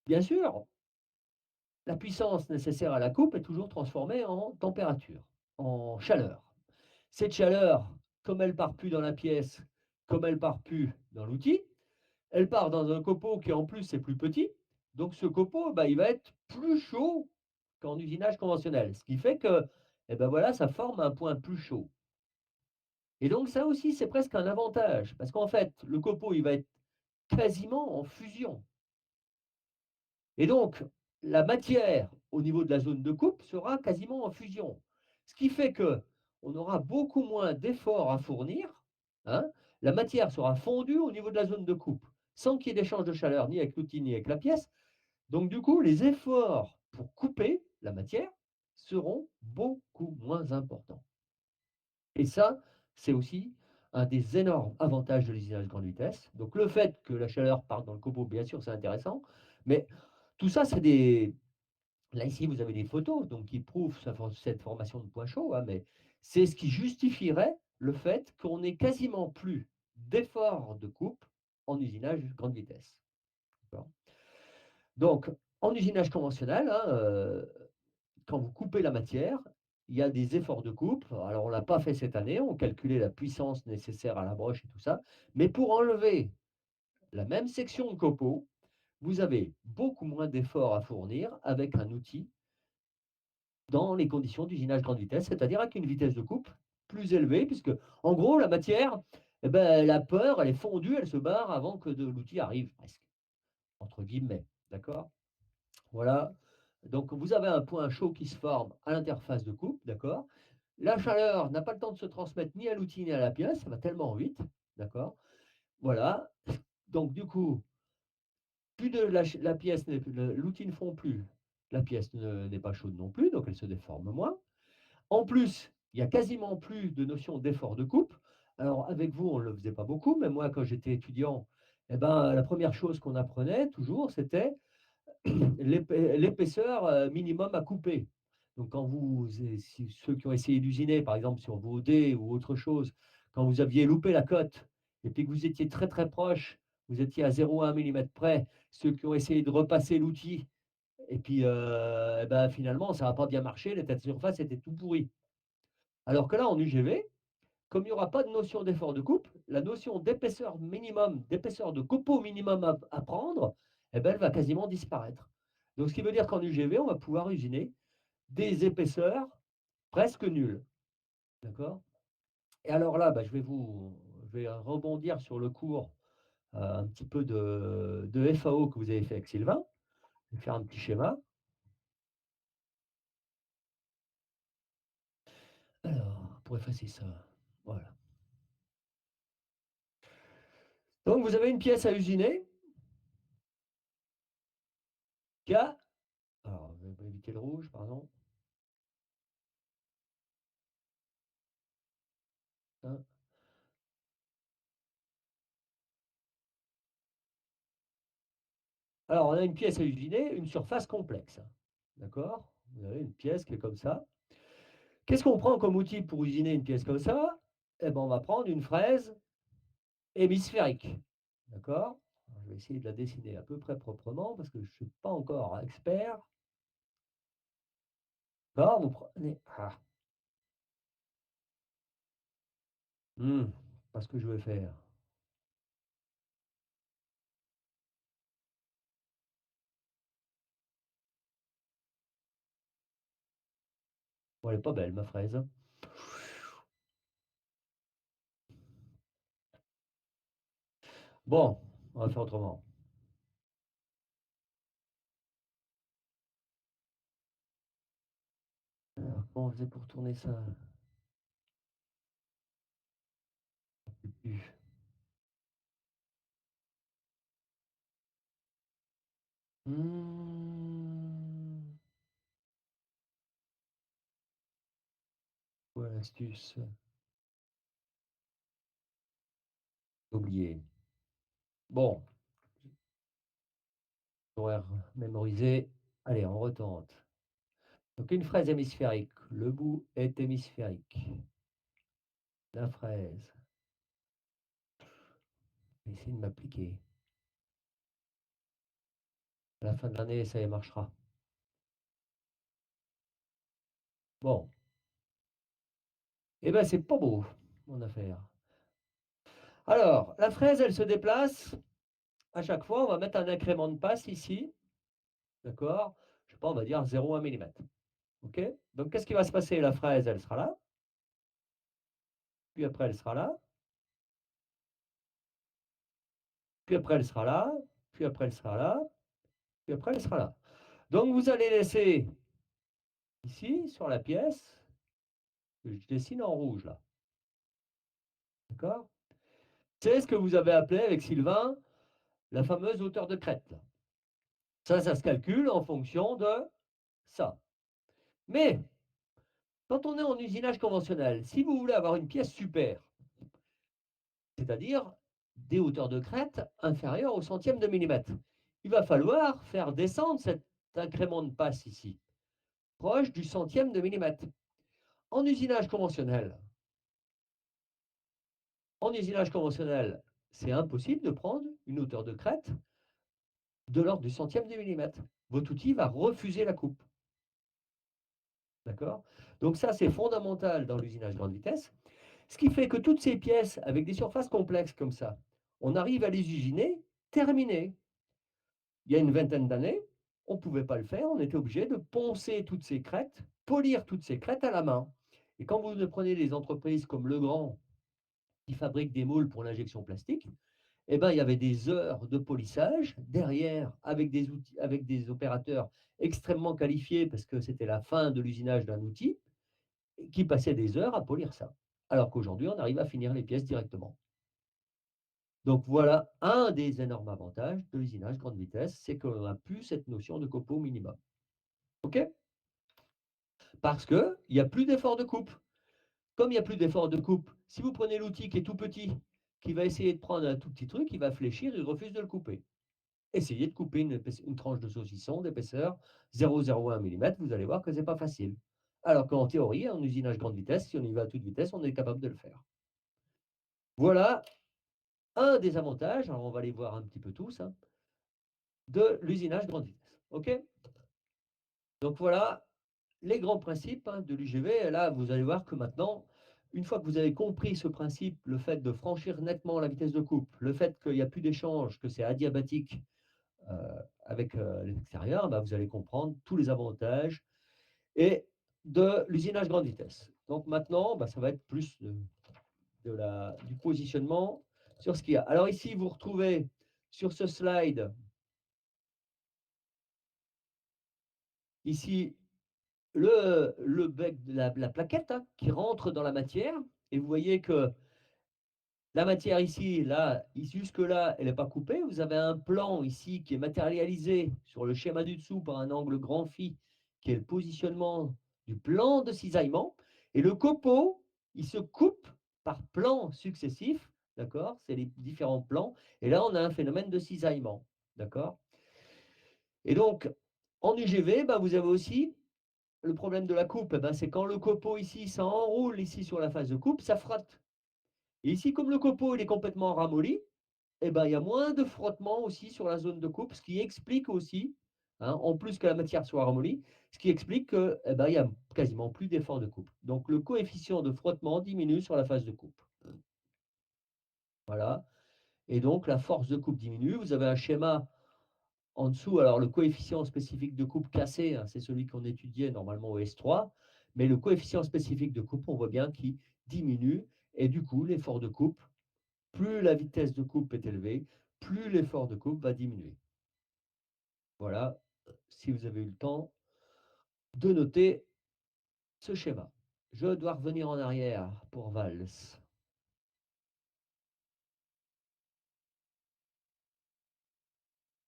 Speaker 1: bien sûr, la puissance nécessaire à la coupe est toujours transformée en température, en chaleur. Cette chaleur, comme elle part plus dans la pièce, comme elle part plus dans l'outil, elle part dans un copeau qui en plus est plus petit. Donc ce copeau, bah, il va être plus chaud qu'en usinage conventionnel. Ce qui fait que, eh ben voilà, ça forme un point plus chaud. Et donc ça aussi, c'est presque un avantage, parce qu'en fait, le copeau, il va être quasiment en fusion. Et donc, la matière au niveau de la zone de coupe sera quasiment en fusion. Ce qui fait que on aura beaucoup moins d'efforts à fournir, hein. La matière sera fondue au niveau de la zone de coupe, sans qu'il y ait d'échange de chaleur ni avec l'outil ni avec la pièce. Donc du coup, les efforts pour couper la matière seront beaucoup moins importants. Et ça, c'est aussi un des énormes avantages de l'usinage grande vitesse. Donc le fait que la chaleur parte dans le copeau, bien sûr, c'est intéressant, mais tout ça, c'est des là, ici, vous avez des photos donc qui prouvent cette formation de point chaud, hein, mais c'est ce qui justifierait le fait qu'on ait quasiment plus d'efforts de coupe en usinage grande vitesse. D'accord? Donc en usinage conventionnel, hein, quand vous coupez la matière, il y a des efforts de coupe. Alors, on ne l'a pas fait cette année, on calculait la puissance nécessaire à la broche et tout ça. Mais pour enlever la même section de copeaux, vous avez beaucoup moins d'efforts à fournir avec un outil dans les conditions d'usinage grande vitesse, c'est-à-dire avec une vitesse de coupe plus élevé puisque, en gros, la matière, eh ben, elle a peur, elle est fondue, elle se barre avant que de l'outil arrive presque, entre guillemets, d'accord? Voilà, donc vous avez un point chaud qui se forme à l'interface de coupe, d'accord? La chaleur n'a pas le temps de se transmettre ni à l'outil ni à la pièce, ça va tellement vite, d'accord? Voilà, donc du coup, plus de la pièce n'est l'outil ne fond plus, la pièce n'est pas chaude non plus, donc elle se déforme moins. En plus, il y a quasiment plus de notion d'effort de coupe. Alors avec vous, on ne le faisait pas beaucoup, mais moi quand j'étais étudiant, eh ben, la première chose qu'on apprenait toujours, c'était l'épaisseur, minimum à couper. Donc quand vous si ceux qui ont essayé d'usiner, par exemple sur vos dés ou autre chose, quand vous aviez loupé la cote et puis que vous étiez très, très proche, vous étiez à 0,1 millimètre près, ceux qui ont essayé de repasser l'outil et puis, et bah, finalement ça n'a pas bien marché, l'état de surface était tout pourri. Alors que là, en UGV, comme il n'y aura pas de notion d'effort de coupe, la notion d'épaisseur minimum, d'épaisseur de copeaux minimum à prendre, eh ben, elle va quasiment disparaître. Donc, ce qui veut dire qu'en UGV, on va pouvoir usiner des épaisseurs presque nulles. D'accord? Et alors là, bah, je vais rebondir sur le cours un petit peu de FAO que vous avez fait avec Sylvain. Je vais faire un petit schéma. Alors, pour effacer ça, voilà. Donc, vous avez une pièce à usiner qui a, alors, je vais éviter le rouge, pardon. Hein. Alors, on a une pièce à usiner, une surface complexe. D'accord? Vous avez une pièce qui est comme ça. Qu'est-ce qu'on prend comme outil pour usiner une pièce comme ça? Eh ben, on va prendre une fraise hémisphérique. D'accord? Je vais essayer de la dessiner à peu près proprement parce que je ne suis pas encore expert. D'accord? Vous prenez. Ah, pas ce que je veux faire. Bon, elle n'est pas belle, ma fraise. Bon, on va faire autrement. Alors, comment on faisait pour tourner ça? Hmm, ouais, l'astuce. Oublié. Bon, horaire mémorisé. Allez, on retente. Donc une fraise hémisphérique, le bout est hémisphérique. La fraise. Je vais essayer de m'appliquer. À la fin de l'année, ça y marchera. Bon, eh ben c'est pas beau, mon affaire. Alors, la fraise, elle se déplace. À chaque fois, on va mettre un incrément de passe ici. D'accord? Je sais pas, on va dire 0,1 millimètre. OK? Donc, qu'est-ce qui va se passer? La fraise, elle sera là. Puis après, elle sera là. Puis après, elle sera là. Puis après, elle sera là. Puis après, elle sera là. Donc, vous allez laisser ici, sur la pièce, que je dessine en rouge là. D'accord? C'est ce que vous avez appelé avec Sylvain la fameuse hauteur de crête. Là. Ça se calcule en fonction de ça. Mais quand on est en usinage conventionnel, si vous voulez avoir une pièce super, c'est-à-dire des hauteurs de crête inférieures au centième de millimètre, il va falloir faire descendre cet incrément de passe ici, proche du centième de millimètre. En usinage conventionnel, en usinage conventionnel, c'est impossible de prendre une hauteur de crête de l'ordre du centième de millimètre. Votre outil va refuser la coupe. D'accord? Donc ça, c'est fondamental dans l'usinage grande vitesse. Ce qui fait que toutes ces pièces avec des surfaces complexes comme ça, on arrive à les usiner terminées. Il y a une vingtaine d'années, on ne pouvait pas le faire, on était obligé de poncer toutes ces crêtes, polir toutes ces crêtes à la main. Et quand vous ne prenez des entreprises comme Legrand, qui fabriquent des moules pour l'injection plastique, eh ben, il y avait des heures de polissage derrière avec des outils, avec des opérateurs extrêmement qualifiés parce que c'était la fin de l'usinage d'un outil, qui passaient des heures à polir ça. Alors qu'aujourd'hui, on arrive à finir les pièces directement. Donc voilà un des énormes avantages de l'usinage grande vitesse, c'est qu'on a plus cette notion de copeaux minimum. OK? Parce qu'il y a plus d'effort de coupe. Comme il y a plus d'effort de coupe, si vous prenez l'outil qui est tout petit, qui va essayer de prendre un tout petit truc, il va fléchir, il refuse de le couper. Essayez de couper une tranche de saucisson d'épaisseur 0,01 mm, vous allez voir que c'est pas facile. Alors qu'en théorie, en usinage grande vitesse, si on y va à toute vitesse, on est capable de le faire. Voilà un des avantages, alors on va les voir un petit peu tous, hein, de l'usinage grande vitesse. OK? Donc voilà les grands principes, hein, de l'UGV. Là, vous allez voir que maintenant, une fois que vous avez compris ce principe, le fait de franchir nettement la vitesse de coupe, le fait qu'il n'y a plus d'échange, que c'est adiabatique avec l'extérieur, bah, vous allez comprendre tous les avantages et de l'usinage grande vitesse. Donc maintenant, bah, ça va être plus du positionnement sur ce qu'il y a. Alors ici, vous retrouvez sur ce slide, ici, le bec de la plaquette, hein, qui rentre dans la matière. Et vous voyez que la matière ici, là, jusque-là, elle n'est pas coupée. Vous avez un plan ici qui est matérialisé sur le schéma du dessous par un angle grand phi, qui est le positionnement du plan de cisaillement. Et le copeau, il se coupe par plans successifs, d'accord? C'est les différents plans. Et là, on a un phénomène de cisaillement, d'accord? Et donc, en UGV, bah, vous avez aussi le problème de la coupe. Eh ben, c'est quand le copeau ici, ça enroule ici sur la phase de coupe, ça frotte. Et ici, comme le copeau, il est complètement ramolli, eh ben, il y a moins de frottement aussi sur la zone de coupe, ce qui explique aussi, hein, en plus que la matière soit ramollie, ce qui explique que, eh ben, il y a quasiment plus d'effort de coupe. Donc le coefficient de frottement diminue sur la phase de coupe. Voilà. Et donc la force de coupe diminue. Vous avez un schéma en dessous. Alors le coefficient spécifique de coupe cassé, hein, c'est celui qu'on étudiait normalement au S3, mais le coefficient spécifique de coupe, on voit bien qu'il diminue. Et du coup, l'effort de coupe, plus la vitesse de coupe est élevée, plus l'effort de coupe va diminuer. Voilà, si vous avez eu le temps de noter ce schéma. Je dois revenir en arrière pour Valls.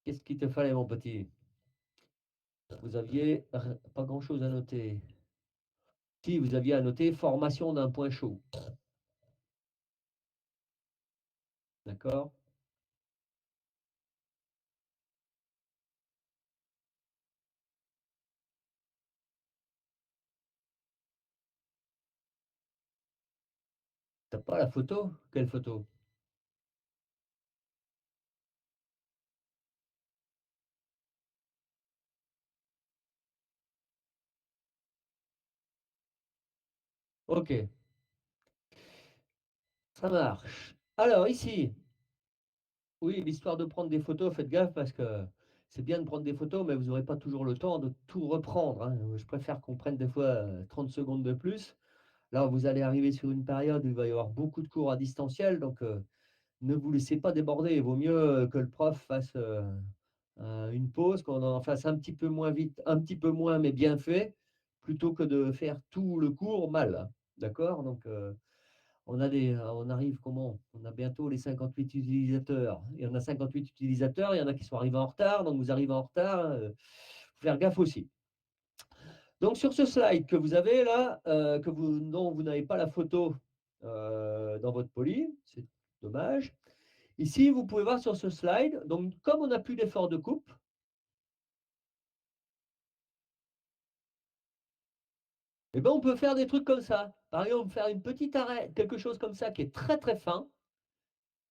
Speaker 1: Qu'est-ce qu'il te fallait, mon petit? Vous aviez pas grand-chose à noter. Si, vous aviez à noter formation d'un point chaud. D'accord? T'as pas la photo? Quelle photo? Ok, ça marche. Alors ici, oui, l'histoire de prendre des photos, faites gaffe parce que c'est bien de prendre des photos, mais vous n'aurez pas toujours le temps de tout reprendre, hein. Je préfère qu'on prenne des fois 30 secondes de plus. Là, vous allez arriver sur une période où il va y avoir beaucoup de cours à distanciel, donc ne vous laissez pas déborder. Il vaut mieux que le prof fasse une pause, qu'on en fasse un petit peu moins vite, un petit peu moins, mais bien fait, plutôt que de faire tout le cours mal, hein. D'accord? Donc, on arrive comment? On a bientôt les 58 utilisateurs. Il y en a 58 utilisateurs, il y en a qui sont arrivés en retard, donc vous arrivez en retard, faut faire gaffe aussi. Donc sur ce slide que vous avez là, dont vous n'avez pas la photo dans votre poly, c'est dommage. Ici, vous pouvez voir sur ce slide, donc comme on n'a plus d'effort de coupe, eh ben, on peut faire des trucs comme ça. Par exemple, faire une petite arrêt, quelque chose comme ça qui est très très fin.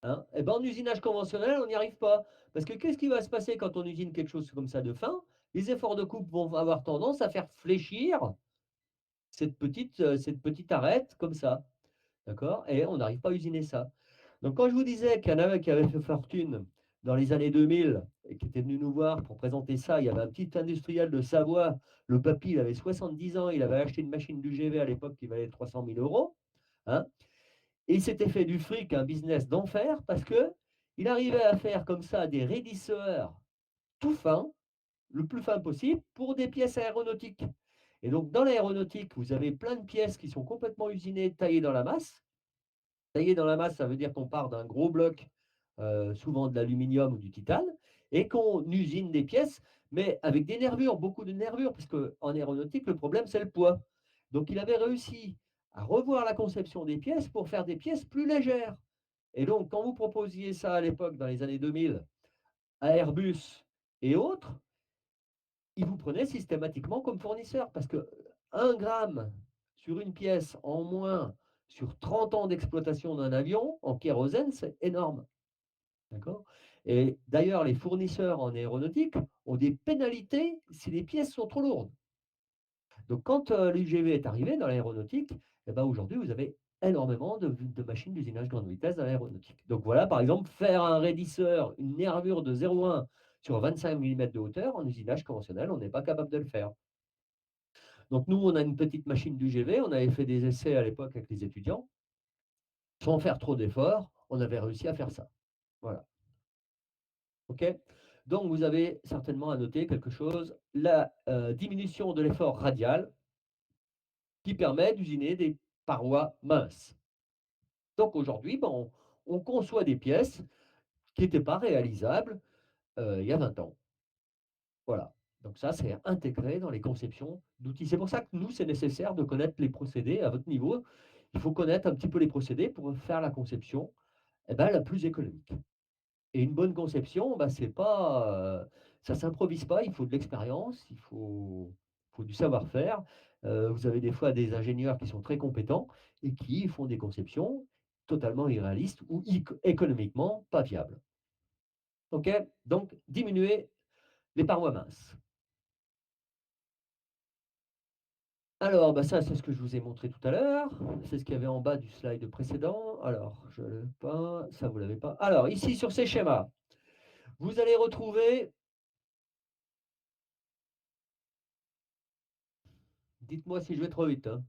Speaker 1: Hein, et ben, en usinage conventionnel, on n'y arrive pas. Parce que qu'est-ce qui va se passer quand on usine quelque chose comme ça de fin? Les efforts de coupe vont avoir tendance à faire fléchir cette petite arête comme ça. D'accord? Et on n'arrive pas à usiner ça. Donc quand je vous disais qu'il y en avait qui avaient fait fortune dans les années 2000 et qui était venu nous voir pour présenter ça. Il y avait un petit industriel de Savoie, le papy, il avait 70 ans, il avait acheté une machine d'UGV à l'époque qui valait 300 000 €, hein, et il s'était fait du fric, un business d'enfer parce qu'il arrivait à faire comme ça des raidisseurs tout fins, le plus fin possible, pour des pièces aéronautiques. Et donc dans l'aéronautique, vous avez plein de pièces qui sont complètement usinées, taillées dans la masse. Taillé dans la masse, ça veut dire qu'on part d'un gros bloc, souvent de l'aluminium ou du titane, et qu'on usine des pièces, mais avec des nervures, beaucoup de nervures, parce qu'en aéronautique, le problème, c'est le poids. Donc il avait réussi à revoir la conception des pièces pour faire des pièces plus légères. Et donc, quand vous proposiez ça à l'époque, dans les années 2000, à Airbus et autres, ils vous prenaient systématiquement comme fournisseur, parce que 1 gramme sur une pièce en moins sur 30 ans d'exploitation d'un avion en kérosène, c'est énorme. D'accord. Et d'ailleurs, les fournisseurs en aéronautique ont des pénalités si les pièces sont trop lourdes. Donc quand l'UGV est arrivé dans l'aéronautique, eh ben, aujourd'hui, vous avez énormément de machines d'usinage grande vitesse dans l'aéronautique. Donc voilà, par exemple, faire un raidisseur, une nervure de 0,1 sur 25 millimètres de hauteur, en usinage conventionnel, on n'est pas capable de le faire. Donc nous, on a une petite machine d'UGV, on avait fait des essais à l'époque avec les étudiants. Sans faire trop d'efforts, on avait réussi à faire ça. Voilà. OK? Donc vous avez certainement à noter quelque chose, la, diminution de l'effort radial qui permet d'usiner des parois minces. Donc aujourd'hui, ben, on conçoit des pièces qui n'étaient pas réalisables, il y a 20 ans. Voilà. Donc ça, c'est intégré dans les conceptions d'outils. C'est pour ça que nous, c'est nécessaire de connaître les procédés à votre niveau. Il faut connaître un petit peu les procédés pour faire la conception, eh ben, la plus économique. Et une bonne conception, bah, c'est pas, ça s'improvise pas, il faut de l'expérience, il faut du savoir-faire. Vous avez des fois des ingénieurs qui sont très compétents et qui font des conceptions totalement irréalistes ou économiquement pas viables. OK? Donc diminuer les parois minces. Alors, bah, ça, c'est ce que je vous ai montré tout à l'heure. C'est ce qu'il y avait en bas du slide précédent. Alors, je ne l'ai pas, ça vous l'avez pas. Alors, ici sur ces schémas, vous allez retrouver, dites-moi si je vais trop vite, hein.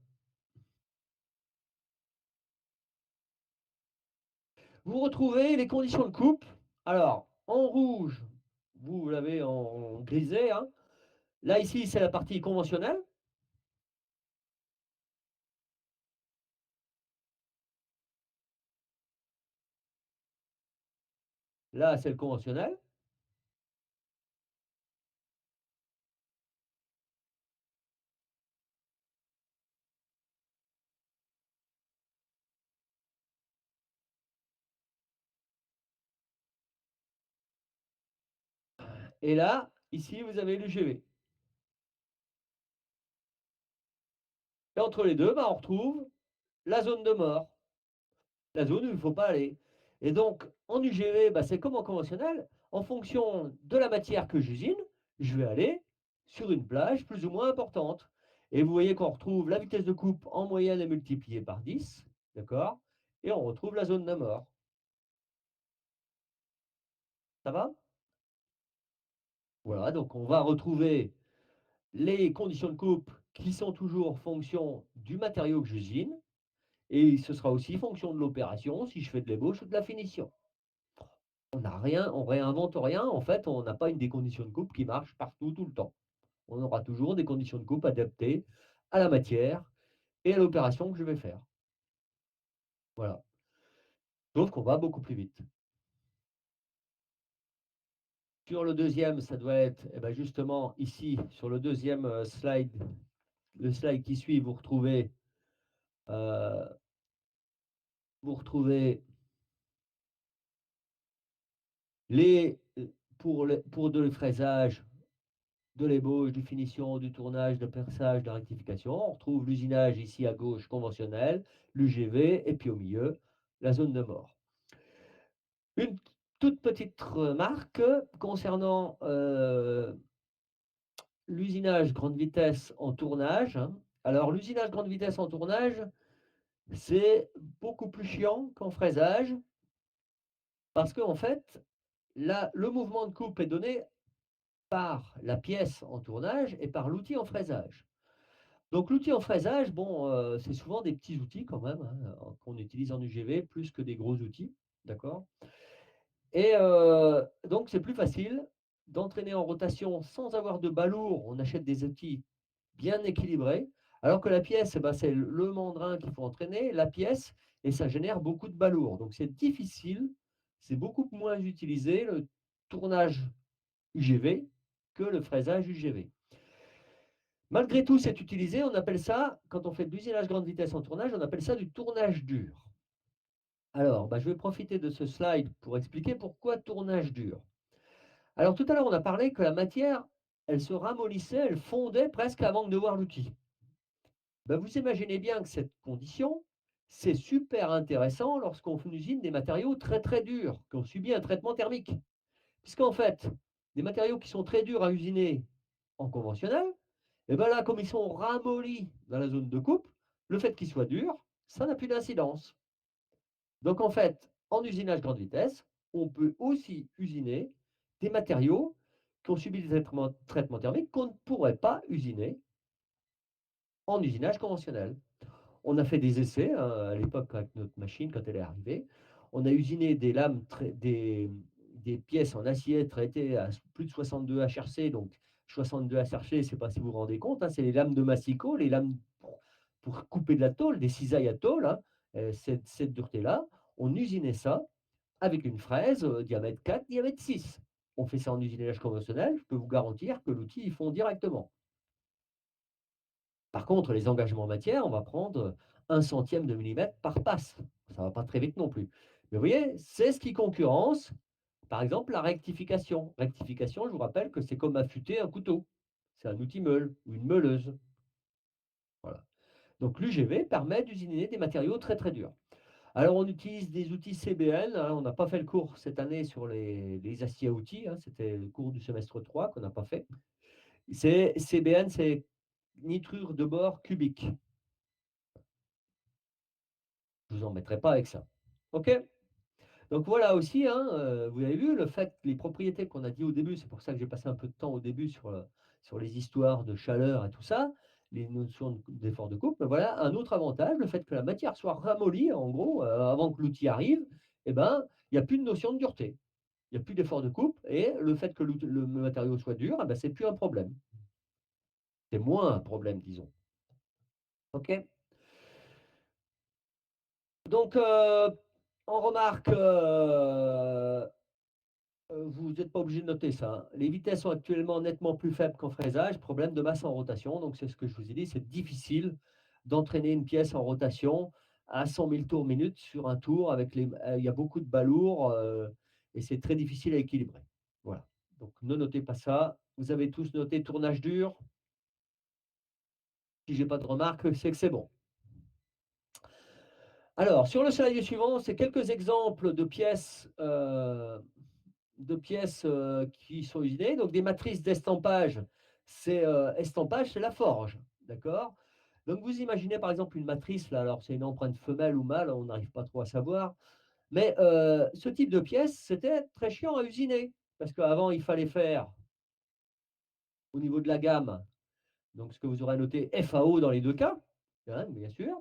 Speaker 1: Vous retrouvez les conditions de coupe. Alors, en rouge, vous l'avez en grisé, hein. Là, ici, c'est la partie conventionnelle. Là, c'est le conventionnel. Et là, ici, vous avez l'UGV. Et entre les deux, bah, on retrouve la zone de mort, la zone où il ne faut pas aller. Et donc, en UGV, bah, c'est comme en conventionnel. En fonction de la matière que j'usine, je vais aller sur une plage plus ou moins importante. Et vous voyez qu'on retrouve la vitesse de coupe en moyenne est multipliée par 10, d'accord? Et on retrouve la zone de mort. Ça va? Voilà, donc on va retrouver les conditions de coupe qui sont toujours en fonction du matériau que j'usine et ce sera aussi fonction de l'opération, si je fais de l'ébauche ou de la finition. On n'a rien, on réinvente rien, en fait, on n'a pas une des conditions de coupe qui marche partout, tout le temps. On aura toujours des conditions de coupe adaptées à la matière et à l'opération que je vais faire. Voilà. Sauf qu'on va beaucoup plus vite. Sur le deuxième, ça doit être, eh ben justement ici, sur le deuxième slide, le slide qui suit, euh, vous retrouvez les, pour de fraisage, de l'ébauche, du finition, du tournage, de perçage, de rectification, on retrouve l'usinage ici à gauche conventionnel, l'UGV, et puis au milieu, la zone de mort. Une toute petite remarque concernant l'usinage grande vitesse en tournage, hein. Alors l'usinage grande vitesse en tournage, c'est beaucoup plus chiant qu'en fraisage, parce qu'en fait, le mouvement de coupe est donné par la pièce en tournage et par l'outil en fraisage. Donc l'outil en fraisage, bon, c'est souvent des petits outils quand même, hein, qu'on utilise en UGV plus que des gros outils, d'accord? Et donc c'est plus facile d'entraîner en rotation sans avoir de balourd. On achète des outils bien équilibrés, alors que la pièce, eh ben, c'est le mandrin qu'il faut entraîner, la pièce et ça génère beaucoup de balourd. Donc c'est difficile, c'est beaucoup moins utilisé le tournage UGV que le fraisage UGV. Malgré tout, c'est utilisé, on appelle ça, quand on fait de l'usinage grande vitesse en tournage, on appelle ça du tournage dur. Alors, bah, je vais profiter de ce slide pour expliquer pourquoi tournage dur. Alors tout à l'heure, on a parlé que la matière, elle se ramollissait, elle fondait presque avant de voir l'outil. Ben, vous imaginez bien que cette condition, c'est super intéressant lorsqu'on usine des matériaux très très durs, qui ont subi un traitement thermique. Puisqu'en fait, des matériaux qui sont très durs à usiner en conventionnel, et ben là, comme ils sont ramollis dans la zone de coupe, le fait qu'ils soient durs, ça n'a plus d'incidence. Donc en fait, en usinage grande vitesse, on peut aussi usiner des matériaux qui ont subi des traitements thermiques qu'on ne pourrait pas usiner en usinage conventionnel. On a fait des essais à l'époque avec notre machine quand elle est arrivée. On a usiné des lames, des pièces en acier traitées à plus de 62 HRC. Donc 62 HRC, je ne sais pas si vous vous rendez compte, hein, c'est les lames de massicot, les lames pour couper de la tôle, des cisailles à tôle, hein, cette dureté-là. On usinait ça avec une fraise diamètre 4, diamètre 6. On fait ça en usinage conventionnel, je peux vous garantir que l'outil, il fond directement. Par contre, les engagements en matière, on va prendre 1/100 de millimètre par passe. Ça ne va pas très vite non plus. Mais vous voyez, c'est ce qui concurrence, par exemple, la rectification. Rectification, je vous rappelle que c'est comme affûter un couteau. C'est un outil meule ou une meuleuse. Voilà. Donc l'UGV permet d'usiner des matériaux très très durs. Alors on utilise des outils CBN, hein, on n'a pas fait le cours cette année sur les aciers à outils, hein, c'était le cours du semestre 3 qu'on n'a pas fait. C'est CBN, c'est nitrure de bore cubique. Je vous embêterai pas avec ça. OK? Donc voilà aussi, hein, vous avez vu le fait les propriétés qu'on a dit au début, c'est pour ça que j'ai passé un peu de temps au début sur les histoires de chaleur et tout ça, les notions d'effort de coupe. Mais voilà un autre avantage, le fait que la matière soit ramollie en gros, avant que l'outil arrive, et ben, il y a plus de notion de dureté. Il y a plus d'effort de coupe et le fait que le matériau soit dur, et ben, c'est plus un problème. C'est moins un problème, disons. OK? Donc, on remarque, vous n'êtes pas obligé de noter ça, hein. Les vitesses sont actuellement nettement plus faibles qu'en fraisage, problème de masse en rotation. Donc c'est ce que je vous ai dit, c'est difficile d'entraîner une pièce en rotation à 100 000 tours minute sur un tour avec il y a beaucoup de balourd, et c'est très difficile à équilibrer. Voilà. Donc ne notez pas ça. Vous avez tous noté tournage dur. Si j'ai pas de remarques, c'est que c'est bon. Alors sur le slide suivant, c'est quelques exemples de pièces, qui sont usinées, donc des matrices d'estampage. Estampage, c'est la forge, d'accord? Donc vous imaginez par exemple une matrice là, alors c'est une empreinte femelle ou mâle, on n'arrive pas trop à savoir, mais ce type de pièce, c'était très chiant à usiner parce qu'avant il fallait faire au niveau de la gamme, donc ce que vous aurez noté FAO dans les 2 cas, hein, bien sûr.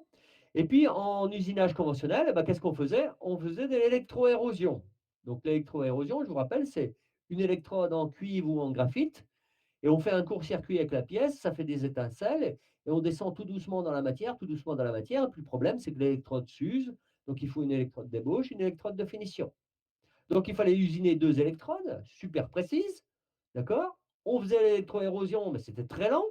Speaker 1: Et puis en usinage conventionnel, eh bah, qu'est-ce qu'on faisait? On faisait de l'électroérosion. Donc l'électroérosion, je vous rappelle, c'est une électrode en cuivre ou en graphite et on fait un court-circuit avec la pièce, ça fait des étincelles et on descend tout doucement dans la matière, tout doucement dans la matière. Et puis le problème, c'est que l'électrode s'use, donc il faut une électrode d'ébauche, une électrode de finition. Donc il fallait usiner 2 électrodes super précises, d'accord? On faisait l'électroérosion, mais c'était très lent.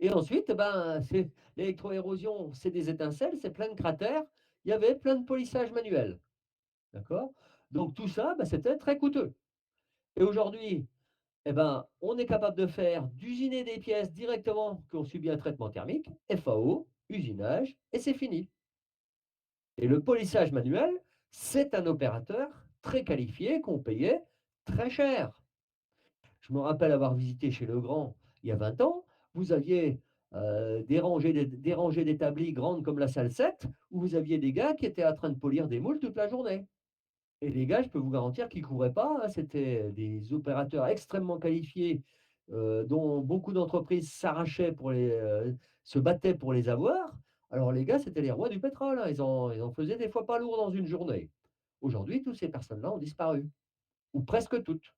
Speaker 1: Et ensuite, ben, c'est l'électroérosion, c'est des étincelles, c'est plein de cratères. Il y avait plein de polissage manuel, d'accord? Donc tout ça, bah, c'était très coûteux. Et aujourd'hui, eh ben, on est capable de faire d'usiner des pièces directement qui ont subi un traitement thermique, FAO, usinage, et c'est fini. Et le polissage manuel, c'est un opérateur très qualifié qu'on payait très cher. Je me rappelle avoir visité chez Legrand il y a 20 ans, vous aviez des rangées d'établis grandes comme la salle 7, où vous aviez des gars qui étaient en train de polir des moules toute la journée. Et les gars, je peux vous garantir qu'ils couraient pas, hein. C'était des opérateurs extrêmement qualifiés, dont beaucoup d'entreprises s'arrachaient pour se battaient pour les avoir. Alors les gars, c'était les rois du pétrole, hein. Ils en faisaient des fois pas lourd dans une journée. Aujourd'hui, toutes ces personnes-là ont disparu, ou presque toutes,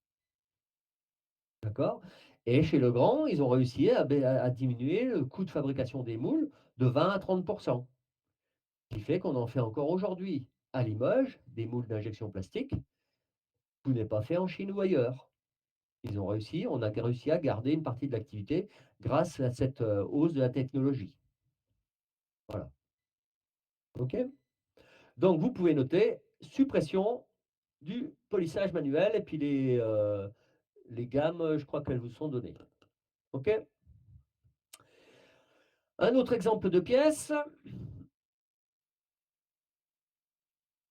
Speaker 1: d'accord? Et chez Legrand, ils ont réussi à diminuer le coût de fabrication des moules de 20 à 30, ce qui fait qu'on en fait encore aujourd'hui à Limoges des moules d'injection plastique. Tout n'est pas fait en Chine ou ailleurs. On a réussi à garder une partie de l'activité grâce à cette, hausse de la technologie. Voilà, OK? Donc vous pouvez noter suppression du polissage manuel et puis les gammes, je crois qu'elles vous sont données. OK? Un autre exemple de pièce,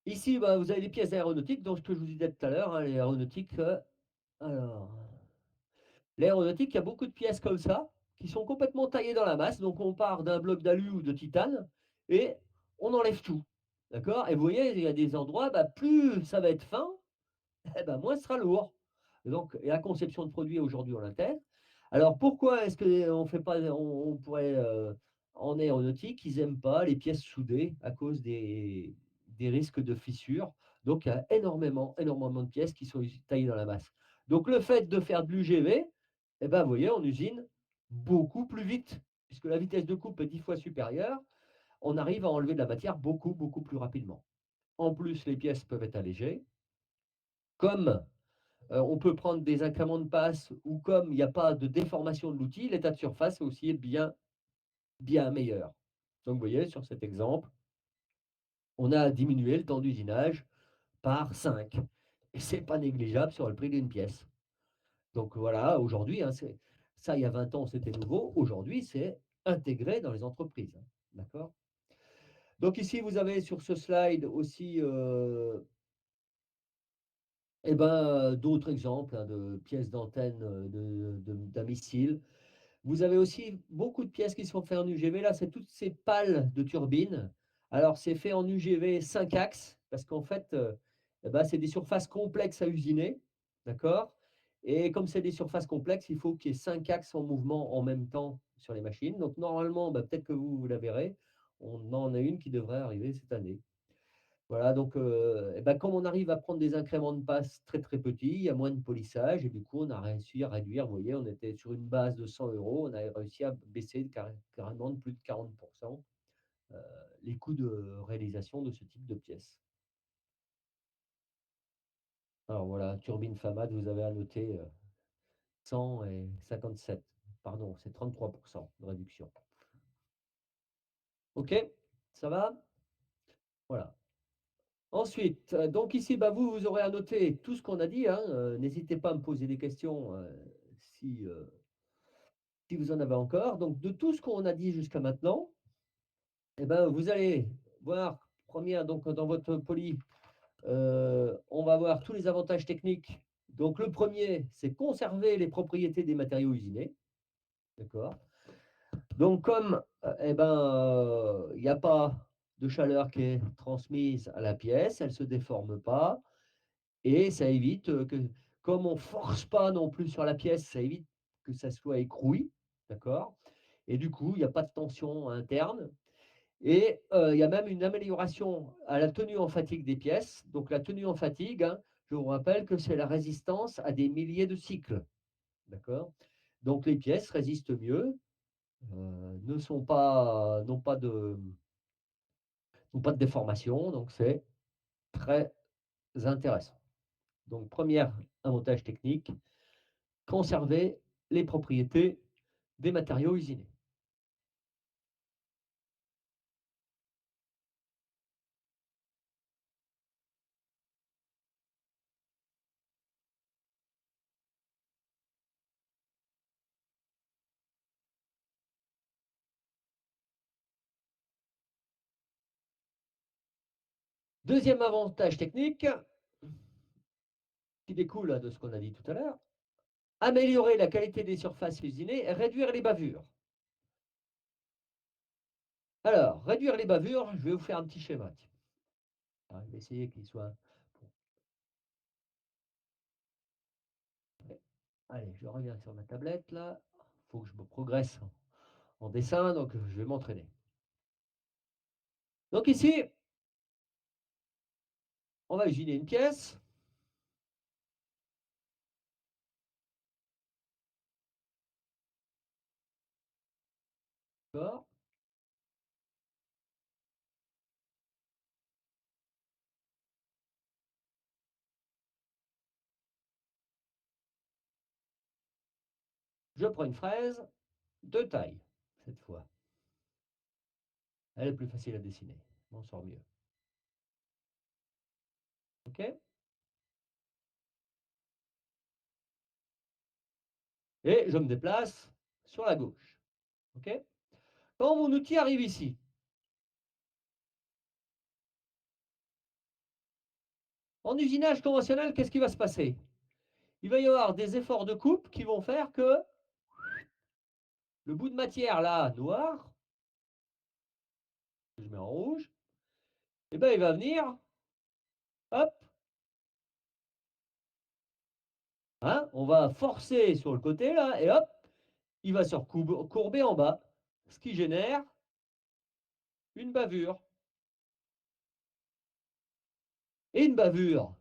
Speaker 1: ici, bah, vous avez les pièces aéronautiques, donc ce que je vous disais tout à l'heure, hein, les aéronautiques, alors l'aéronautique, il y a beaucoup de pièces comme ça, qui sont complètement taillées dans la masse. Donc on part d'un bloc d'alu ou de titane et on enlève tout. D'accord? Et vous voyez, il y a des endroits, bah, plus ça va être fin, eh ben, moins ce sera lourd. Et la conception de produits aujourd'hui, on l'intègre. Alors pourquoi est-ce qu'on fait pas, on pourrait, en aéronautique, ils n'aiment pas les pièces soudées à cause des risques de fissures. Donc il y a énormément, énormément de pièces qui sont taillées dans la masse. Donc le fait de faire de l'UGV, eh ben, vous voyez, on usine beaucoup plus vite, puisque la vitesse de coupe est 10 fois supérieure, on arrive à enlever de la matière beaucoup, beaucoup plus rapidement. En plus, les pièces peuvent être allégées. Comme on peut prendre des incréments de passe ou comme il n'y a pas de déformation de l'outil, l'état de surface est aussi bien, bien meilleur. Donc vous voyez, sur cet exemple, on a diminué le temps d'usinage par 5. Et c'est pas négligeable sur le prix d'une pièce. Donc voilà, aujourd'hui, hein, ça il y a 20 ans c'était nouveau, aujourd'hui c'est intégré dans les entreprises, hein. D'accord? Donc ici vous avez sur ce slide aussi, et ben, d'autres exemples, hein, de pièces d'antenne, d'un missile. Vous avez aussi beaucoup de pièces qui sont faites en UGV. Là, c'est toutes ces pales de turbines. Alors, c'est fait en UGV 5 axes parce qu'en fait, eh ben, c'est des surfaces complexes à usiner, d'accord? Et comme c'est des surfaces complexes, il faut qu'il y ait 5 axes en mouvement en même temps sur les machines. Donc normalement, bah, peut-être que vous la verrez, on en a une qui devrait arriver cette année. Voilà, donc et bah, comme on arrive à prendre des incréments de passe très, très petits, il y a moins de polissage et du coup, on a réussi à réduire, vous voyez, on était sur une base de 100 €, on a réussi à baisser carrément de plus de 40, heu, les coûts de réalisation de ce type de pièces. Alors voilà, turbine FAMAD, vous avez à noter, 100 et 57. Pardon, c'est 33 de réduction. OK? Ça va? Voilà. Ensuite, donc ici, bah, vous aurez à noter tout ce qu'on a dit, hein, n'hésitez pas à me poser des questions, si, si vous en avez encore. Donc de tout ce qu'on a dit jusqu'à maintenant, eh ben, vous allez voir, première donc dans votre poli, on va voir tous les avantages techniques. Donc le premier, c'est conserver les propriétés des matériaux usinés, d'accord? Donc comme, et ben, il y a pas de chaleur qui est transmise à la pièce, elle ne se déforme pas. Et ça évite, comme on force pas non plus sur la pièce, ça évite que ça soit écroué, d'accord? Et du coup, il y a pas de tension interne et il y a même une amélioration à la tenue en fatigue des pièces. Donc la tenue en fatigue, hein, je vous rappelle que c'est la résistance à des milliers de cycles, d'accord? Donc les pièces résistent mieux, ne sont pas n'ont pas de déformation, donc c'est très intéressant. Donc premier avantage technique, conserver les propriétés des matériaux usinés. Deuxième avantage technique, qui découle, hein, de ce qu'on a dit tout à l'heure, améliorer la qualité des surfaces usinées et réduire les bavures. Alors, réduire les bavures, je vais vous faire un petit schéma. Tiens. Je vais essayer qu'il soit. Allez, je reviens sur ma tablette là. Faut que je me progresse en dessin, donc je vais m'entraîner. Donc ici, on va usiner une pièce, d'accord? Je prends une fraise de taille, cette fois. Elle est plus facile à dessiner, on m'en sort mieux. OK? Et je me déplace sur la gauche. OK? Quand mon outil arrive ici, en usinage conventionnel, qu'est-ce qui va se passer? Il va y avoir des efforts de coupe qui vont faire que le bout de matière là, noir, que je mets en rouge, eh ben, il va venir, hop, hein, on va forcer sur le côté là, et hop, il va se courber en bas, ce qui génère une bavure. Et une bavure,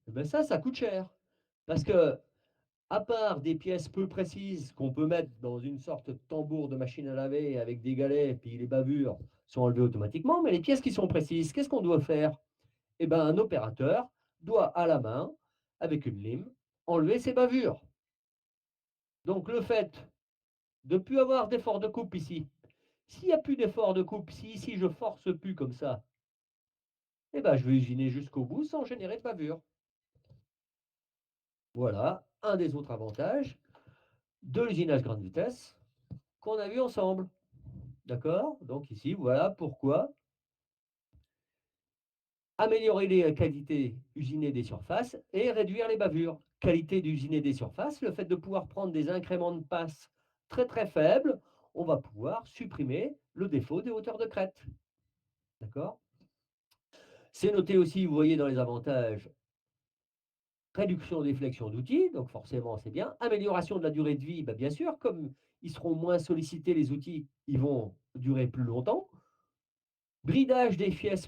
Speaker 1: eh ben ça coûte cher. Parce que, à part des pièces peu précises qu'on peut mettre dans une sorte de tambour de machine à laver avec des galets, puis les bavures sont enlevées automatiquement, mais les pièces qui sont précises, qu'est-ce qu'on doit faire? Eh ben, un opérateur doit à la main, avec une lime, enlever ces bavures. Donc le fait de ne plus avoir d'effort de coupe ici, s'il n'y a plus d'effort de coupe, si ici je force plus comme ça, eh ben, je vais usiner jusqu'au bout sans générer de bavure. Voilà un des autres avantages de l'usinage grande vitesse qu'on a vu ensemble. D'accord? Donc ici, voilà pourquoi améliorer les qualités usinées des surfaces et réduire les bavures. Qualité d'usiner des surfaces, le fait de pouvoir prendre des incréments de passe très très faibles, on va pouvoir supprimer le défaut des hauteurs de crête. D'accord? C'est noté aussi, vous voyez dans les avantages, réduction des flexions d'outils, donc forcément c'est bien. Amélioration de la durée de vie, bah bien sûr, comme ils seront moins sollicités les outils, ils vont durer plus longtemps. Bridage des pièces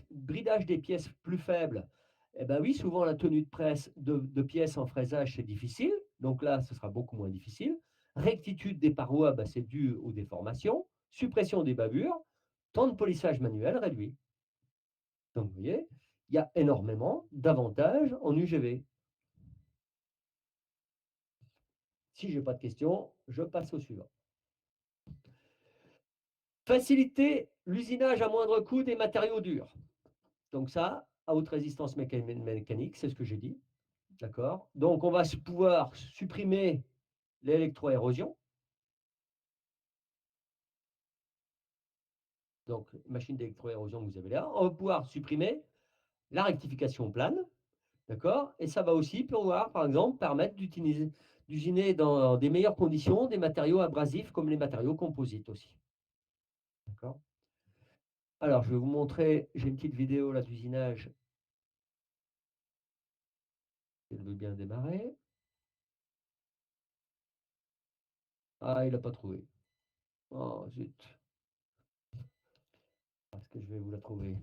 Speaker 1: plus faibles, eh ben oui, souvent la tenue de presse de pièces en fraisage, c'est difficile, donc là, ce sera beaucoup moins difficile. Rectitude des parois, bah, c'est dû aux déformations. Suppression des bavures, temps de polissage manuel réduit. Donc vous voyez, il y a énormément d'avantages en UGV. Si je n'ai pas de questions, je passe au suivant. Faciliter l'usinage à moindre coût des matériaux durs. Donc ça, à haute résistance mécanique, c'est ce que j'ai dit. D'accord? Donc on va pouvoir supprimer l'électroérosion. Donc machine d'électroérosion que vous avez là. On va pouvoir supprimer la rectification plane. D'accord? Et ça va aussi pouvoir, par exemple, permettre d'usiner dans des meilleures conditions des matériaux abrasifs comme les matériaux composites aussi. D'accord? Alors, je vais vous montrer, j'ai une petite vidéo là d'usinage. Elle veut bien démarrer. Ah, il n'a pas trouvé. Oh, zut. Est-ce que je vais vous la trouver?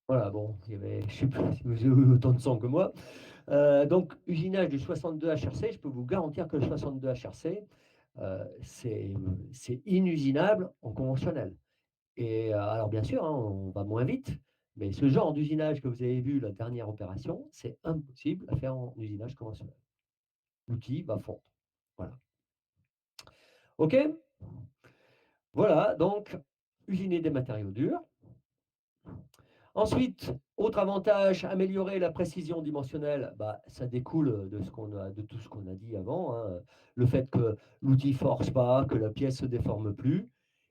Speaker 1: Voilà, bon, il y avait, je sais pas si vous avez eu autant de sang que moi. Donc, usinage du 62 HRC, je peux vous garantir que le 62 HRC, c'est inusinable en conventionnel. Et alors bien sûr, hein, on va moins vite, mais ce genre d'usinage que vous avez vu, la dernière opération, c'est impossible à faire en usinage conventionnel. L'outil va fondre. Voilà. OK? Voilà, donc usiner des matériaux durs. Ensuite, autre avantage, améliorer la précision dimensionnelle, bah, ça découle de tout ce qu'on a dit avant, hein. Le fait que l'outil force pas, que la pièce se déforme plus.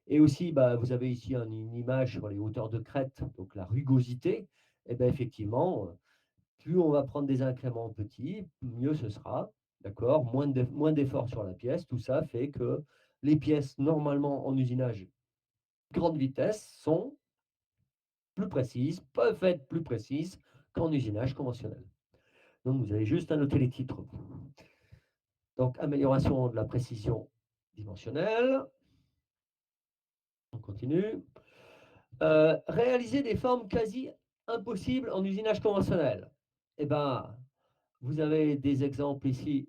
Speaker 1: Et aussi, bah, vous avez ici une image sur les hauteurs de crête, donc la rugosité. Et ben effectivement, plus on va prendre des incréments petits, mieux ce sera. D'accord? Moins d'efforts sur la pièce. Tout ça fait que les pièces, normalement en usinage grande vitesse, sont plus précises, peuvent être plus précises qu'en usinage conventionnel. Donc, vous avez juste à noter les titres. Donc, amélioration de la précision dimensionnelle. On continue. Réaliser des formes quasi impossibles en usinage conventionnel. Eh bien, vous avez des exemples ici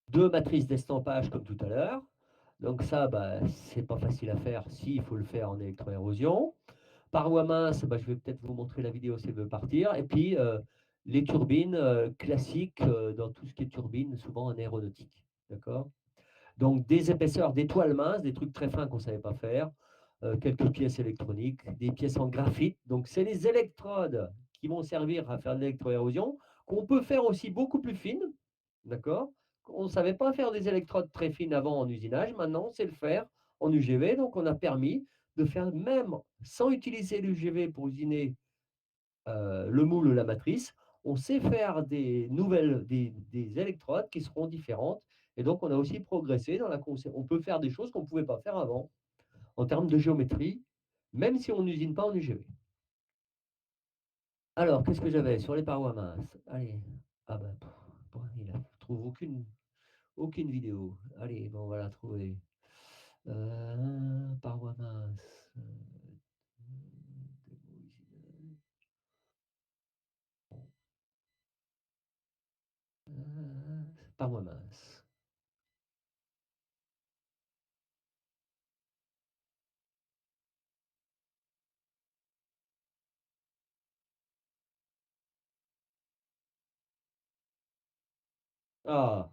Speaker 1: de matrices d'estampage comme tout à l'heure. Donc ça, bah, c'est pas facile à faire si il faut le faire en électroérosion. Parois minces, bah, je vais peut-être vous montrer la vidéo si elle veut partir. Et puis, les turbines classiques, dans tout ce qui est turbine, souvent en aéronautique. D'accord? Donc, des épaisseurs, des toiles minces, des trucs très fins qu'on ne savait pas faire, quelques pièces électroniques, des pièces en graphite. Donc, c'est les électrodes qui vont servir à faire de l'électroérosion, qu'on peut faire aussi beaucoup plus fines. D'accord? On ne savait pas faire des électrodes très fines avant en usinage. Maintenant, on sait le faire en UGV. Donc, on a permis de faire même sans utiliser l'UGV pour usiner le moule ou la matrice, on sait faire des électrodes qui seront différentes. Et donc, on a aussi progressé dans la conception. On peut faire des choses qu'on ne pouvait pas faire avant en termes de géométrie, même si on n'usine pas en UGV. Alors, qu'est-ce que j'avais sur les parois minces? Allez, ah ben, bon, il ne trouve aucune vidéo. Allez, bon, on va la trouver. Parois minces. Parois minces. Ah,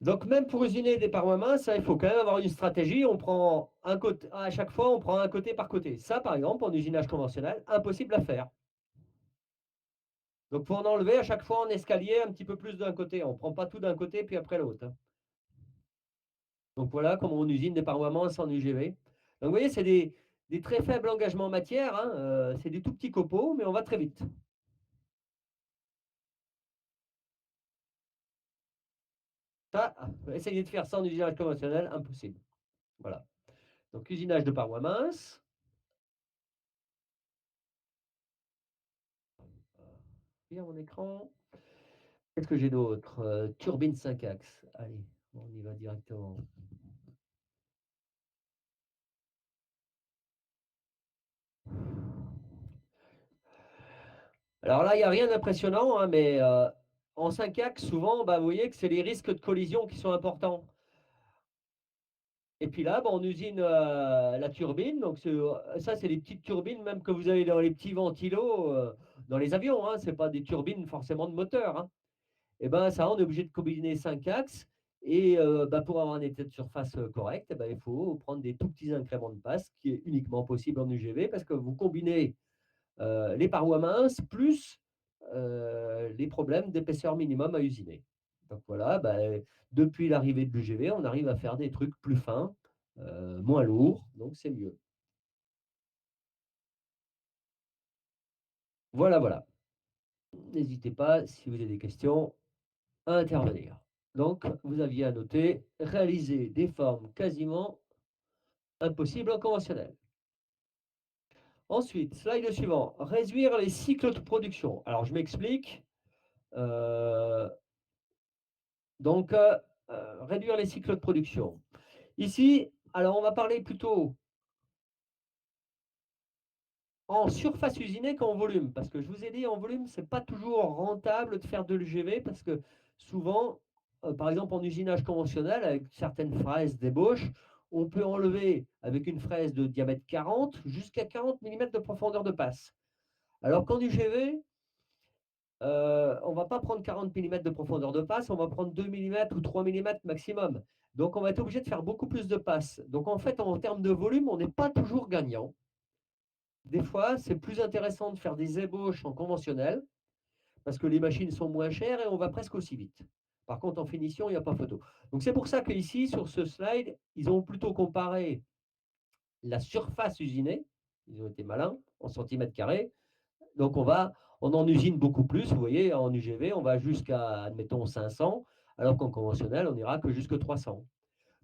Speaker 1: donc même pour usiner des parois minces, il faut quand même avoir une stratégie. On prend un côté, à chaque fois, on prend un côté par côté. Ça, par exemple, en usinage conventionnel, impossible à faire. Donc, pour en enlever à chaque fois en escalier un petit peu plus d'un côté. On ne prend pas tout d'un côté puis après l'autre, hein. Donc, voilà comment on usine des parois minces en UGV. Donc, vous voyez, c'est des très faibles engagements matière, hein. C'est des tout petits copeaux, mais on va très vite. Ça, essayer de faire ça en usinage conventionnel, impossible. Voilà. Donc, usinage de parois minces. Bien mon écran. Qu'est-ce que j'ai d'autre? Turbine 5 axes. Allez, on y va directement. Alors là, il n'y a rien d'impressionnant, hein, mais en 5 axes, souvent, bah, vous voyez que c'est les risques de collision qui sont importants. Et puis là, bah, on usine la turbine. Donc ça, c'est les petites turbines même que vous avez dans les petits ventilos dans les avions, hein. Ce n'est pas des turbines forcément de moteur, hein. Et ben ça, on est obligé de combiner 5 axes. Et bah, pour avoir un état de surface correct, eh ben, il faut prendre des tout petits incréments de passe, qui est uniquement possible en UGV, parce que vous combinez les parois minces plus les problèmes d'épaisseur minimum à usiner. Donc voilà, bah, depuis l'arrivée de l'UGV, on arrive à faire des trucs plus fins, moins lourds, donc c'est mieux. Voilà, voilà. N'hésitez pas, si vous avez des questions, à intervenir. Donc, vous aviez à noter réaliser des formes quasiment impossibles en conventionnel. Ensuite, slide suivant, réduire les cycles de production. Alors, je m'explique. Euh, donc, réduire les cycles de production. Ici, Alors on va parler plutôt en surface usinée qu'en volume, parce que je vous ai dit en volume, c'est pas toujours rentable de faire de l'UGV parce que souvent, par exemple en usinage conventionnel, avec certaines fraises d'ébauche, on peut enlever avec une fraise de diamètre 40 jusqu'à 40 mm de profondeur de passe. Alors qu'en UGV, on ne va pas prendre 40 mm de profondeur de passe, on va prendre 2 mm ou 3 mm maximum. Donc on va être obligé de faire beaucoup plus de passes. Donc en fait, en termes de volume, on n'est pas toujours gagnant. Des fois, c'est plus intéressant de faire des ébauches en conventionnel parce que les machines sont moins chères et on va presque aussi vite. Par contre, en finition, il n'y a pas photo. Donc c'est pour ça qu'ici, sur ce slide, ils ont plutôt comparé la surface usinée, ils ont été malins, en centimètres carrés. Donc on en usine beaucoup plus. Vous voyez, en UGV, on va jusqu'à, admettons, 500, alors qu'en conventionnel, on n'ira que jusqu'à 300.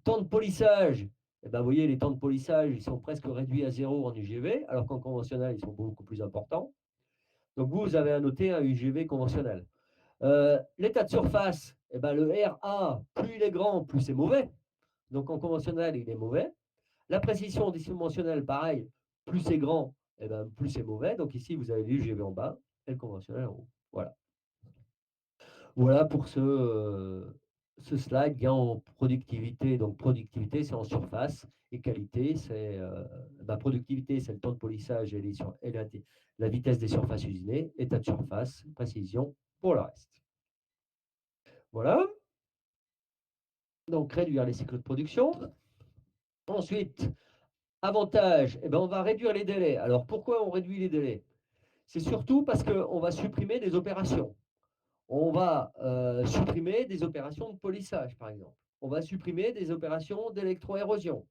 Speaker 1: Temps de polissage, eh ben, vous voyez, les temps de polissage, ils sont presque réduits à zéro en UGV, alors qu'en conventionnel, ils sont beaucoup plus importants. Donc vous avez à noter un UGV conventionnel. L'état de surface, eh ben, le RA, plus il est grand, plus c'est mauvais. Donc en conventionnel, il est mauvais. La précision dimensionnelle, pareil, plus c'est grand, eh ben, plus c'est mauvais. Donc ici, vous avez l'UGV en bas et le conventionnel en haut. Voilà. Voilà pour ce slide, gain en productivité. Donc productivité, c'est en surface et qualité, c'est productivité, c'est le temps de polissage et la vitesse des surfaces usinées. État de surface, précision pour le reste. Voilà. Donc réduire les cycles de production. Ensuite, avantage, eh ben, on va réduire les délais. Alors pourquoi on réduit les délais? C'est surtout parce qu'on va supprimer des opérations. On va supprimer des opérations de polissage, par exemple. On va supprimer des opérations d'électroérosion.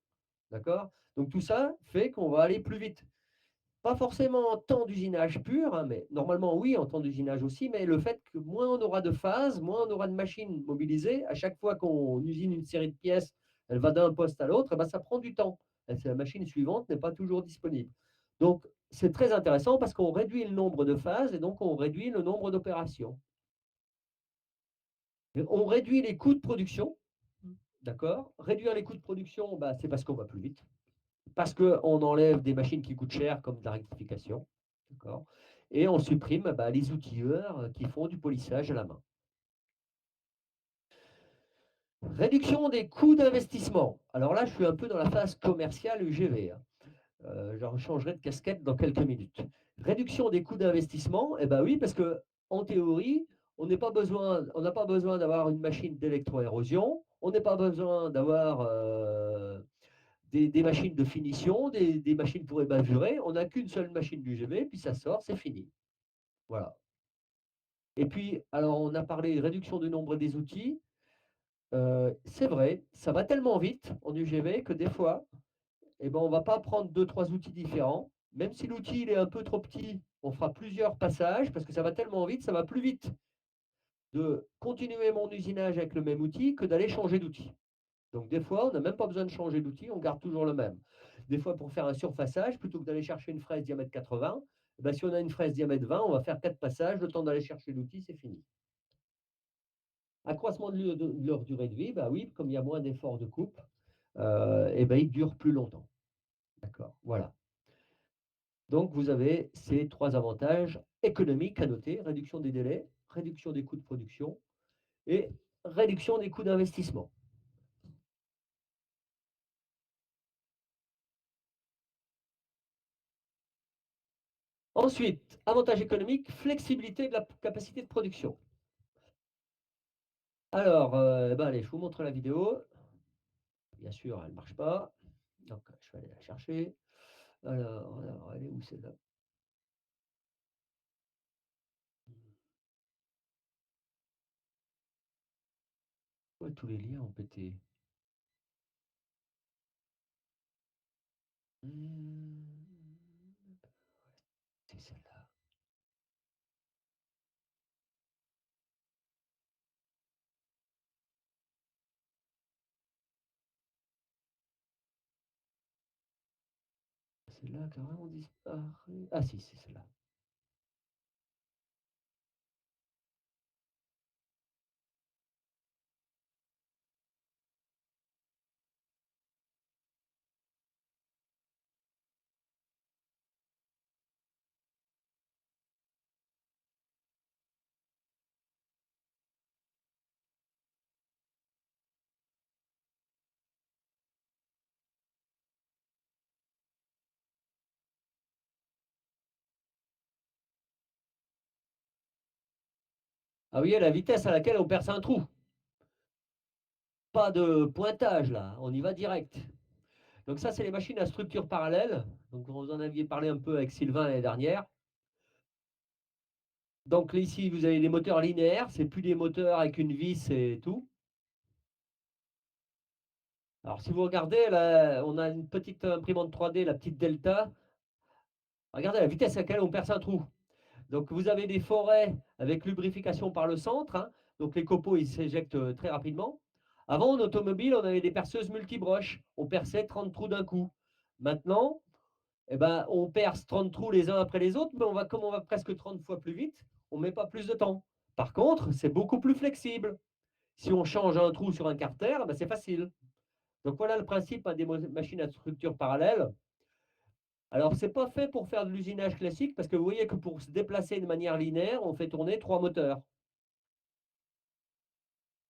Speaker 1: D'accord? Donc tout ça fait qu'on va aller plus vite. Pas forcément en temps d'usinage pur, hein, mais normalement oui, en temps d'usinage aussi, mais le fait que moins on aura de phases, moins on aura de machines mobilisées, à chaque fois qu'on usine une série de pièces, elle va d'un poste à l'autre, eh ben, ça prend du temps. Et la machine suivante n'est pas toujours disponible. Donc c'est très intéressant parce qu'on réduit le nombre de phases et donc on réduit le nombre d'opérations. On réduit les coûts de production, d'accord? Réduire les coûts de production, bah, c'est parce qu'on va plus vite, parce qu'on enlève des machines qui coûtent cher, comme de la rectification, d'accord? Et on supprime bah, les outilleurs qui font du polissage à la main. Réduction des coûts d'investissement. Alors là, je suis un peu dans la phase commerciale UGV. Hein. Je changerai de casquette dans quelques minutes. Réduction des coûts d'investissement, eh ben oui, parce que en théorie, on n'a pas besoin d'avoir une machine d'électroérosion, on n'a pas besoin d'avoir des machines de finition, des machines pour ébasurer. On n'a qu'une seule machine d'UGV, puis ça sort, c'est fini. Voilà. Et puis, alors, on a parlé de réduction du nombre des outils. C'est vrai, ça va tellement vite en UGV que des fois, eh ben, on ne va pas prendre deux, trois outils différents. Même si l'outil il est un peu trop petit, on fera plusieurs passages parce que ça va tellement vite, ça va plus vite de continuer mon usinage avec le même outil que d'aller changer d'outil. Donc des fois, on n'a même pas besoin de changer d'outil, on garde toujours le même. Des fois, pour faire un surfaçage, plutôt que d'aller chercher une fraise diamètre 80, eh ben, si on a une fraise diamètre 20, on va faire 4 passages, le temps d'aller chercher l'outil, c'est fini. Accroissement de leur durée de vie, bah oui, comme il y a moins d'efforts de coupe, eh ben, ils durent plus longtemps. D'accord, voilà. Donc vous avez ces trois avantages économiques à noter, réduction des délais, réduction des coûts de production et réduction des coûts d'investissement. Ensuite, avantage économique, flexibilité de la capacité de production. Alors, ben allez, je vous montre la vidéo. Bien sûr, elle ne marche pas. Donc, je vais aller la chercher. Alors elle est où celle-là? Ouais, tous les liens ont pété. C'est celle-là. Celle-là a carrément disparu. Ah si, c'est celle-là. Ah oui, à la vitesse à laquelle on perce un trou. Pas de pointage là, on y va direct. Donc ça, c'est les machines à structure parallèle. Donc vous en aviez parlé un peu avec Sylvain l'année dernière. Donc là, ici, vous avez des moteurs linéaires, c'est plus des moteurs avec une vis et tout. Alors si vous regardez, là, on a une petite imprimante 3D, la petite Delta. Regardez la vitesse à laquelle on perce un trou. Donc vous avez des forêts avec lubrification par le centre, hein. Donc les copeaux, ils s'éjectent très rapidement. Avant, en automobile, on avait des perceuses multibroches. On perçait 30 trous d'un coup. Maintenant, eh ben, on perce 30 trous les uns après les autres, mais comme on va presque 30 fois plus vite, on ne met pas plus de temps. Par contre, c'est beaucoup plus flexible. Si on change un trou sur un carter, ben, c'est facile. Donc voilà le principe, hein, des machines à structure parallèle. Alors, c'est pas fait pour faire de l'usinage classique, parce que vous voyez que pour se déplacer de manière linéaire, on fait tourner 3 moteurs.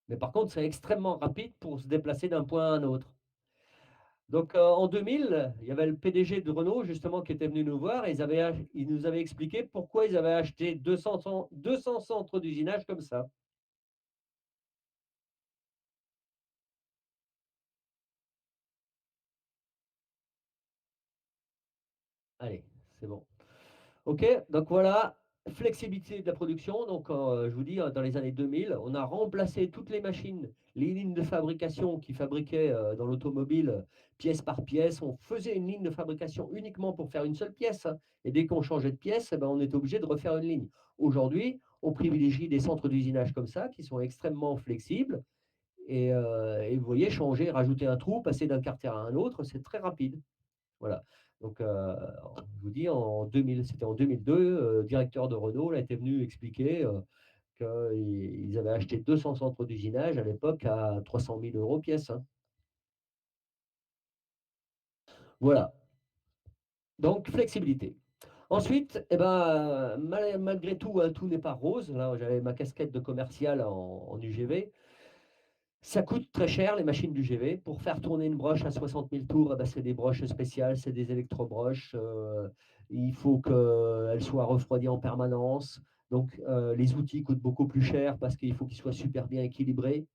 Speaker 1: Mais par contre, c'est extrêmement rapide pour se déplacer d'un point à un autre. Donc, en 2000, il y avait le PDG de Renault, justement, qui était venu nous voir, et ils nous avaient expliqué pourquoi ils avaient acheté 200 centres d'usinage comme ça. Allez, c'est bon. OK, donc voilà, flexibilité de la production. Donc, je vous dis, dans les années 2000, on a remplacé toutes les machines, les lignes de fabrication qui fabriquaient dans l'automobile pièce par pièce. On faisait une ligne de fabrication uniquement pour faire une seule pièce, hein. Et dès qu'on changeait de pièce, eh ben, on était obligé de refaire une ligne. Aujourd'hui, on privilégie des centres d'usinage comme ça qui sont extrêmement flexibles. Et vous voyez, changer, rajouter un trou, passer d'un carter à un autre, c'est très rapide. Voilà. Donc, je vous dis, c'était en 2002, le directeur de Renault là, était venu expliquer qu'ils avaient acheté 200 centres d'usinage à l'époque à 300 000 euros pièce, hein. Voilà. Donc, flexibilité. Ensuite, eh ben, malgré tout, hein, tout n'est pas rose. Là, j'avais ma casquette de commercial en UGV. Ça coûte très cher, les machines d'UGV. Pour faire tourner une broche à 60 000 tours, eh ben, c'est des broches spéciales, c'est des électrobroches. Il faut qu'elles soient refroidies en permanence. Donc, les outils coûtent beaucoup plus cher parce qu'il faut qu'ils soient super bien équilibrés.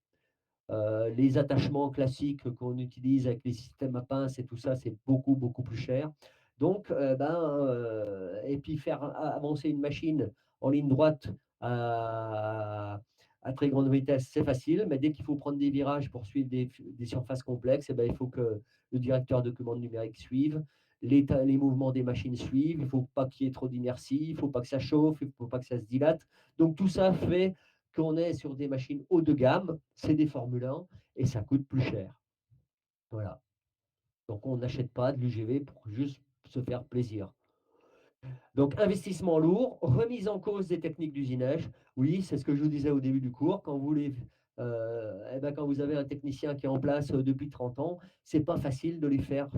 Speaker 1: Les attachements classiques qu'on utilise avec les systèmes à pince et tout ça, c'est beaucoup, beaucoup plus cher. Donc, et puis faire avancer une machine en ligne droite à, à très grande vitesse, c'est facile, mais dès qu'il faut prendre des virages pour suivre des surfaces complexes, eh ben, il faut que le directeur de commande numérique suive, les mouvements des machines suivent, il ne faut pas qu'il y ait trop d'inertie, il ne faut pas que ça chauffe, il ne faut pas que ça se dilate. Donc tout ça fait qu'on est sur des machines haut de gamme, c'est des Formule 1 et ça coûte plus cher. Voilà. Donc on n'achète pas de l'UGV pour juste se faire plaisir. Donc investissement lourd, remise en cause des techniques d'usinage. Oui, c'est ce que je vous disais au début du cours. Quand vous avez un technicien qui est en place depuis 30 ans, c'est pas facile de lui faire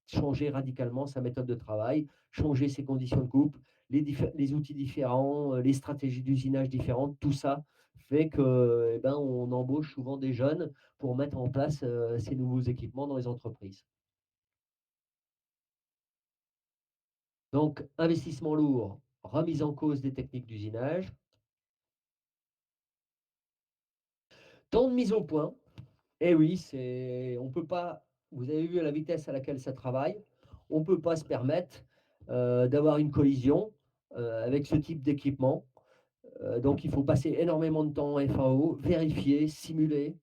Speaker 1: changer radicalement sa méthode de travail, changer ses conditions de coupe, les outils différents, les stratégies d'usinage différentes. Tout ça fait que on embauche souvent des jeunes pour mettre en place ces nouveaux équipements dans les entreprises. Donc investissement lourd, remise en cause des techniques d'usinage. Temps de mise au point. Eh oui, on peut pas, vous avez vu la vitesse à laquelle ça travaille, on ne peut pas se permettre d'avoir une collision avec ce type d'équipement. Donc il faut passer énormément de temps en FAO, vérifier, simuler.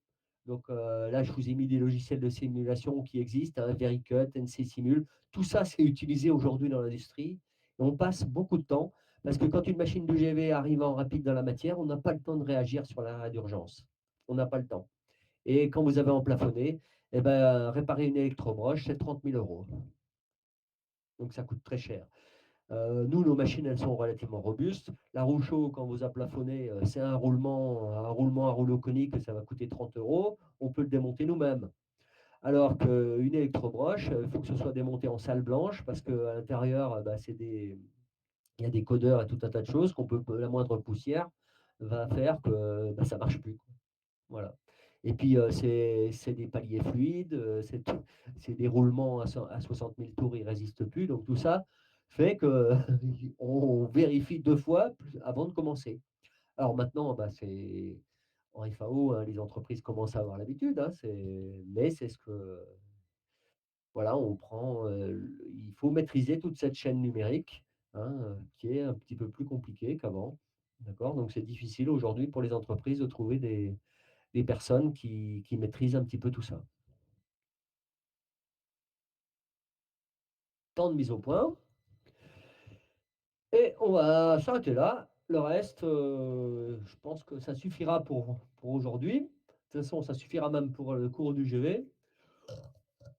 Speaker 1: Donc là, je vous ai mis des logiciels de simulation qui existent, hein, Vericut, NC Simul. Tout ça, c'est utilisé aujourd'hui dans l'industrie. Et on passe beaucoup de temps parce que quand une machine de GV arrive en rapide dans la matière, on n'a pas le temps de réagir sur l'arrêt d'urgence. On n'a pas le temps. Et quand vous avez emplafonné, eh ben, réparer une électrobroche, c'est 30 000 euros. Donc ça coûte très cher. Nous, nos machines, elles sont relativement robustes. La roue chaude, quand vous aplafonnez, c'est un rouleau conique, ça va coûter 30 euros. On peut le démonter nous-mêmes. Alors qu'une électrobroche, il faut que ce soit démonté en salle blanche parce qu'à l'intérieur, il y a des codeurs et tout un tas de choses la moindre poussière va faire que ça ne marche plus, quoi. Voilà. Et puis, c'est des paliers fluides, c'est des roulements à 60 000 tours, ils ne résistent plus. Donc, tout ça fait qu'on vérifie 2 fois avant de commencer. Alors maintenant, bah, c'est en FAO, hein, les entreprises commencent à avoir l'habitude, hein, mais c'est ce que voilà, on prend, il faut maîtriser toute cette chaîne numérique, hein, qui est un petit peu plus compliquée qu'avant. D'accord? Donc c'est difficile aujourd'hui pour les entreprises de trouver des personnes qui maîtrisent un petit peu tout ça. Temps de mise au point et on va s'arrêter là. Le reste, je pense que ça suffira pour aujourd'hui. De toute façon, ça suffira même pour le cours du GV,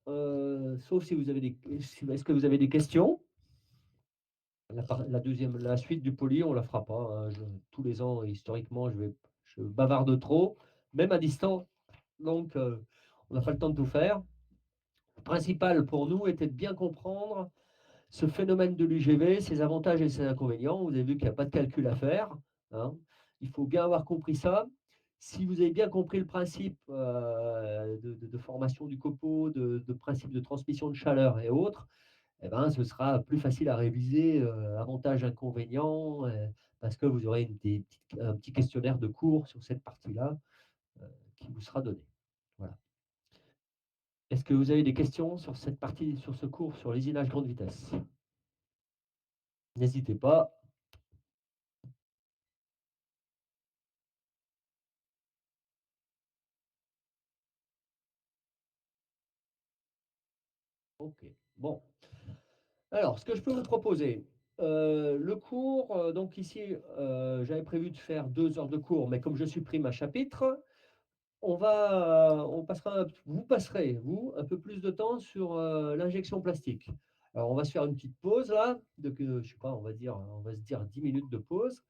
Speaker 1: sauf si vous avez est-ce que vous avez des questions? La suite du poli, on la fera pas, hein. Tous les ans, historiquement, je bavarde trop, même à distance, donc on n'a pas le temps de tout faire. Le principal pour nous était de bien comprendre ce phénomène de l'UGV, ses avantages et ses inconvénients. Vous avez vu qu'il n'y a pas de calcul à faire, hein. Il faut bien avoir compris ça. Si vous avez bien compris le principe, de formation du copeau, de principe de transmission de chaleur et autres, eh ben, ce sera plus facile à réviser, avantages, inconvénients, parce que vous aurez un petit questionnaire de cours sur cette partie-là, qui vous sera donné. Voilà. Est-ce que vous avez des questions sur cette partie, sur ce cours sur l'usinage grande vitesse? N'hésitez pas. OK. Bon. Alors, ce que je peux vous proposer, le cours, donc ici, j'avais prévu de faire 2 heures de cours, mais comme je supprime un chapitre, vous passerez, vous, un peu plus de temps sur, l'injection plastique. Alors on va se faire une petite pause là, je sais pas, on va se dire 10 minutes de pause